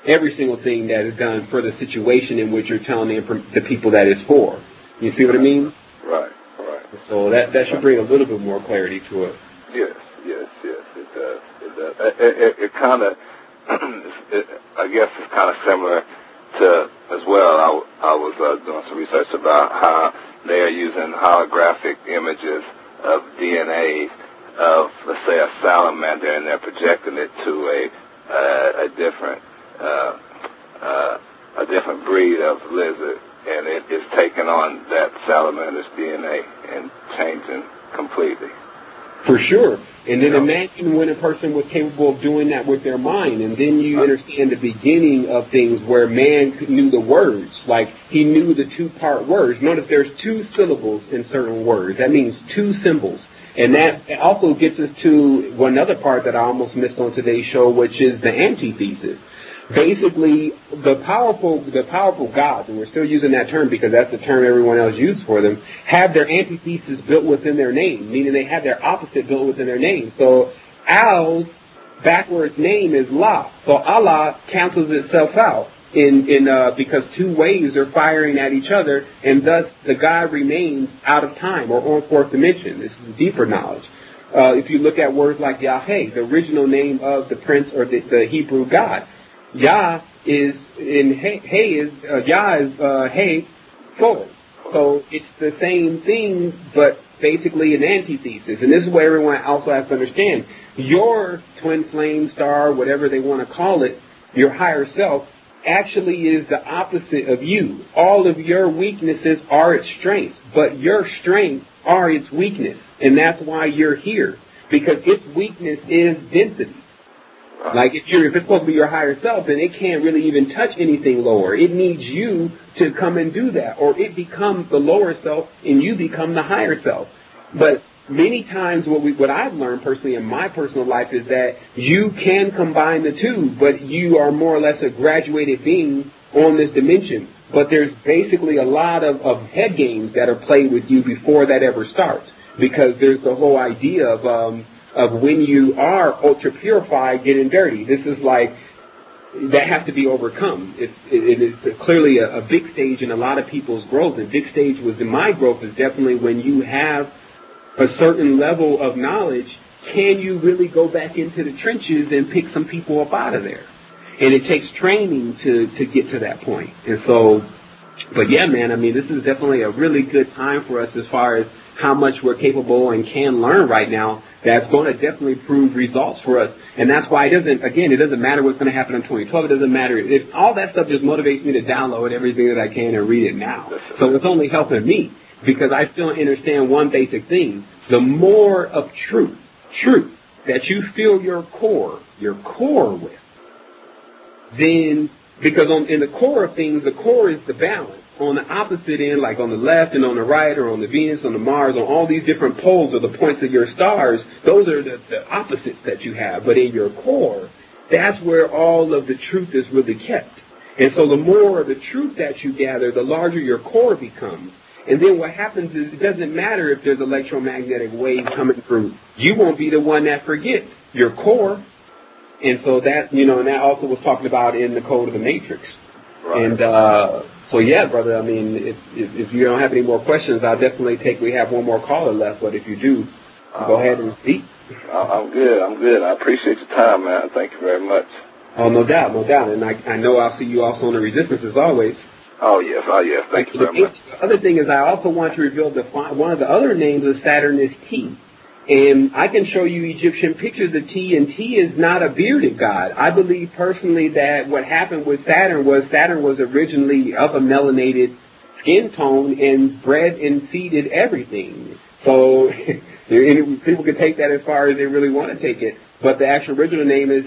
every single thing that is done for the situation in which you're telling the people that it's for. You see what I mean? Right. So that should bring a little bit more clarity to it. Yes, it does. It kind of, I guess it's kind of similar to, as well, I was doing some research about how they are using holographic images of DNA of, let's say, a salamander, and they're projecting it to a different breed of lizard, and it is taking on that salamander's DNA and changing completely. For sure. And then imagine when a person was capable of doing that with their mind, and then you understand the beginning of things where man knew the words, like he knew the two-part words. Notice there's two syllables in certain words. That means two symbols. And that also gets us to one other part that I almost missed on today's show, which is the antithesis. Basically, the powerful gods, and we're still using that term because that's the term everyone else uses for them, have their antithesis built within their name, meaning they have their opposite built within their name. So Al's backwards name is La. So Allah cancels itself out because two waves are firing at each other, and thus the God remains out of time or on fourth dimension. This is deeper knowledge. If you look at words like Yahweh, the original name of the prince or the Hebrew God, Yah is in Hey is Yah is Hey forward. So it's the same thing, but basically an antithesis. And this is what everyone also has to understand. Your twin flame star, whatever they want to call it, your higher self, actually is the opposite of you. All of your weaknesses are its strengths, but your strengths are its weakness. And that's why you're here, because its weakness is density. Like if it's supposed to be your higher self, then it can't really even touch anything lower. It needs you to come and do that, or it becomes the lower self and you become the higher self. But many times what I've learned personally in my personal life is that you can combine the two, but you are more or less a graduated being on this dimension. But there's basically a lot of head games that are played with you before that ever starts, because there's the whole idea of when you are ultra purified getting dirty. This is like, that has to be overcome. It is clearly a big stage in a lot of people's growth. And big stage in my growth is definitely when you have a certain level of knowledge, can you really go back into the trenches and pick some people up out of there? And it takes training to get to that point. And so, but yeah, man, I mean, this is definitely a really good time for us as far as how much we're capable and can learn right now. That's going to definitely prove results for us. And that's why it doesn't matter what's going to happen in 2012. It doesn't matter. If all that stuff just motivates me to download everything that I can and read it now. So it's only helping me, because I still understand one basic thing. The more of truth that you feel your core with, then, because in the core of things, the core is the balance. On the opposite end, like on the left and on the right, or on the Venus, on the Mars, on all these different poles or the points of your stars, those are the opposites that you have. But in your core, that's where all of the truth is really kept. And so the more of the truth that you gather, the larger your core becomes. And then what happens is, it doesn't matter if there's electromagnetic waves coming through. You won't be the one that forgets your core. And so that, and that also was talked about in the Code of the Matrix. Right. And so yeah, brother, I mean, if you don't have any more questions, I'll definitely we have one more caller left, but if you do, go ahead and speak. I'm good. I appreciate your time, man. Thank you very much. Oh, no doubt. And I know I'll see you also on the Resistance as always. Oh, yes. Thank you very much. The other thing is, I also want to reveal one of the other names of Saturn is T. And I can show you Egyptian pictures of T, and T is not a bearded god. I believe personally that what happened with Saturn was originally of a melanated skin tone and bred and seeded everything. So people can take that as far as they really want to take it. But the actual original name is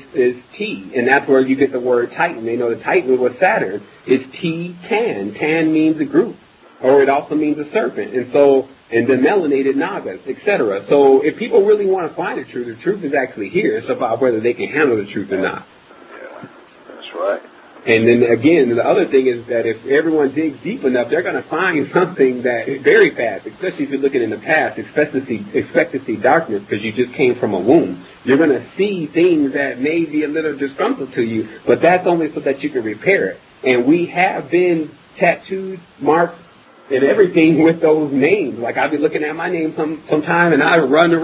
T, and that's where you get the word Titan. They know the Titan was Saturn. It's T-Tan. Tan means a group, or it also means a serpent. And the melanated Nagas, etc. So if people really want to find the truth is actually here. It's about whether they can handle the truth or not. Yeah, that's right. And then again, the other thing is that if everyone digs deep enough, they're going to find something that very fast, especially if you're looking in the past, expect to see darkness because you just came from a womb. You're going to see things that may be a little disgruntled to you, but that's only so that you can repair it. And we have been tattooed, marked, and everything with those names. Like I'll be looking at my name sometime, and I run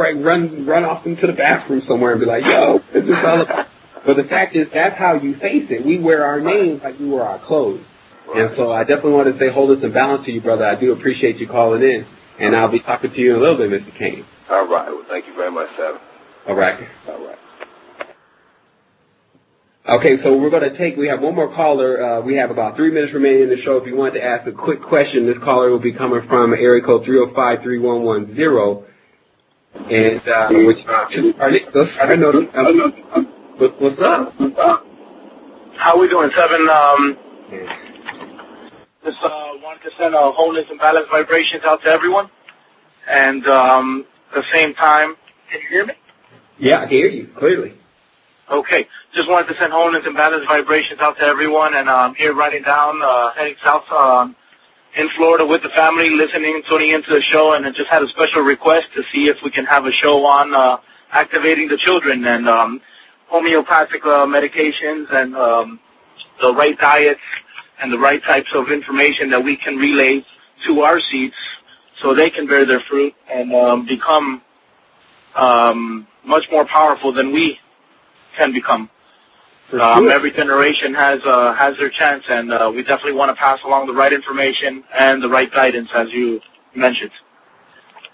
off into the bathroom somewhere and be like, "Yo, this is all about." But the fact is, that's how you face it. We wear our names like we wear our clothes. Right. And so I definitely want to say wholeness and balance to you, brother. I do appreciate you calling in, and I'll be talking to you in a little bit, Mr. Kane. All right. Well, thank you very much, Sevan. All right. All right. Okay, so we have one more caller. We have about 3 minutes remaining in the show. If you want to ask a quick question, this caller will be coming from area code 305-3110. And, What's up? How we doing, Sevan? Just wanted to send wholeness and balance vibrations out to everyone. And at the same time, can you hear me? Yeah, I can hear you clearly. Okay. Just wanted to send wholeness and balance vibrations out to everyone. And I'm here riding down, heading south in Florida with the family, tuning into the show. And I just had a special request to see if we can have a show on activating the children and homeopathic medications and the right diets and the right types of information that we can relay to our seeds so they can bear their fruit and become much more powerful than we can become. Every generation has their chance, and we definitely want to pass along the right information and the right guidance, as you mentioned.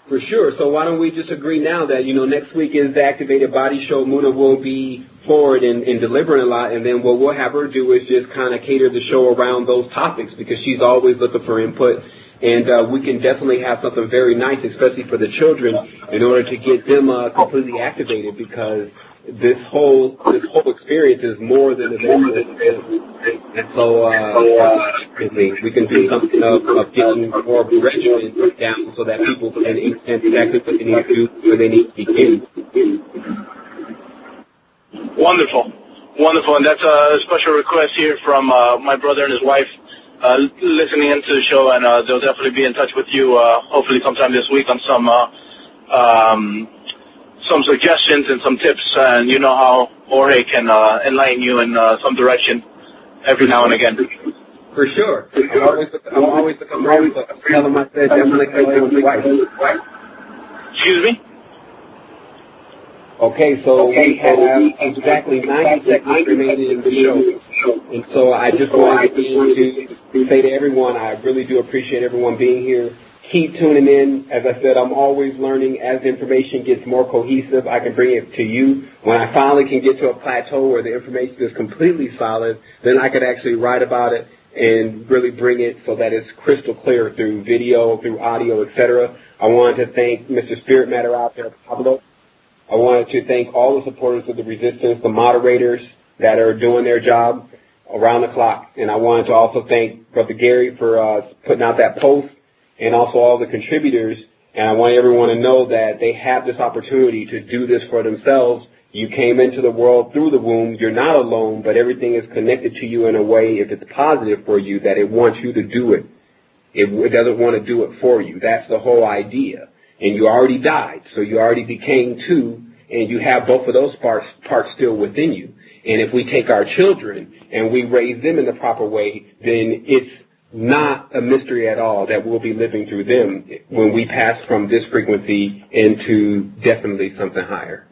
For sure. So why don't we just agree now that, next week is the Activated Body Show. Muna will be forward and delivering a lot, and then what we'll have her do is just kind of cater the show around those topics because she's always looking for input. And we can definitely have something very nice, especially for the children, in order to get them completely activated because this whole experience is more than a business. And so we can do something of getting more of a regimen down so that people can understand exactly what they need to do, where they need to begin. Wonderful. And that's a special request here from my brother and his wife listening into the show, and they'll definitely be in touch with you hopefully sometime this week on some suggestions and some tips, and you know how Jorge can enlighten you in some direction every now and again. For sure. I'm always looking forward to tell them I said definitely connect with wife. Excuse me? Okay, so we have exactly 90 seconds remaining in the show. And so I just wanted to say to everyone, I really do appreciate everyone being here. Keep tuning in. As I said, I'm always learning. As information gets more cohesive, I can bring it to you. When I finally can get to a plateau where the information is completely solid, then I could actually write about it and really bring it so that it's crystal clear through video, through audio, etc. I wanted to thank Mr. Spirit Matter out there, Pablo. I wanted to thank all the supporters of the Resistance, the moderators that are doing their job around the clock. And I wanted to also thank Brother Gary for putting out that post, and also all the contributors. And I want everyone to know that they have this opportunity to do this for themselves. You came into the world through the womb. You're not alone, but everything is connected to you in a way, if it's positive for you, that it wants you to do it. It doesn't want to do it for you. That's the whole idea. And you already died, so you already became two, and you have both of those parts still within you. And if we take our children and we raise them in the proper way, then it's not a mystery at all that we'll be living through them when we pass from this frequency into definitely something higher.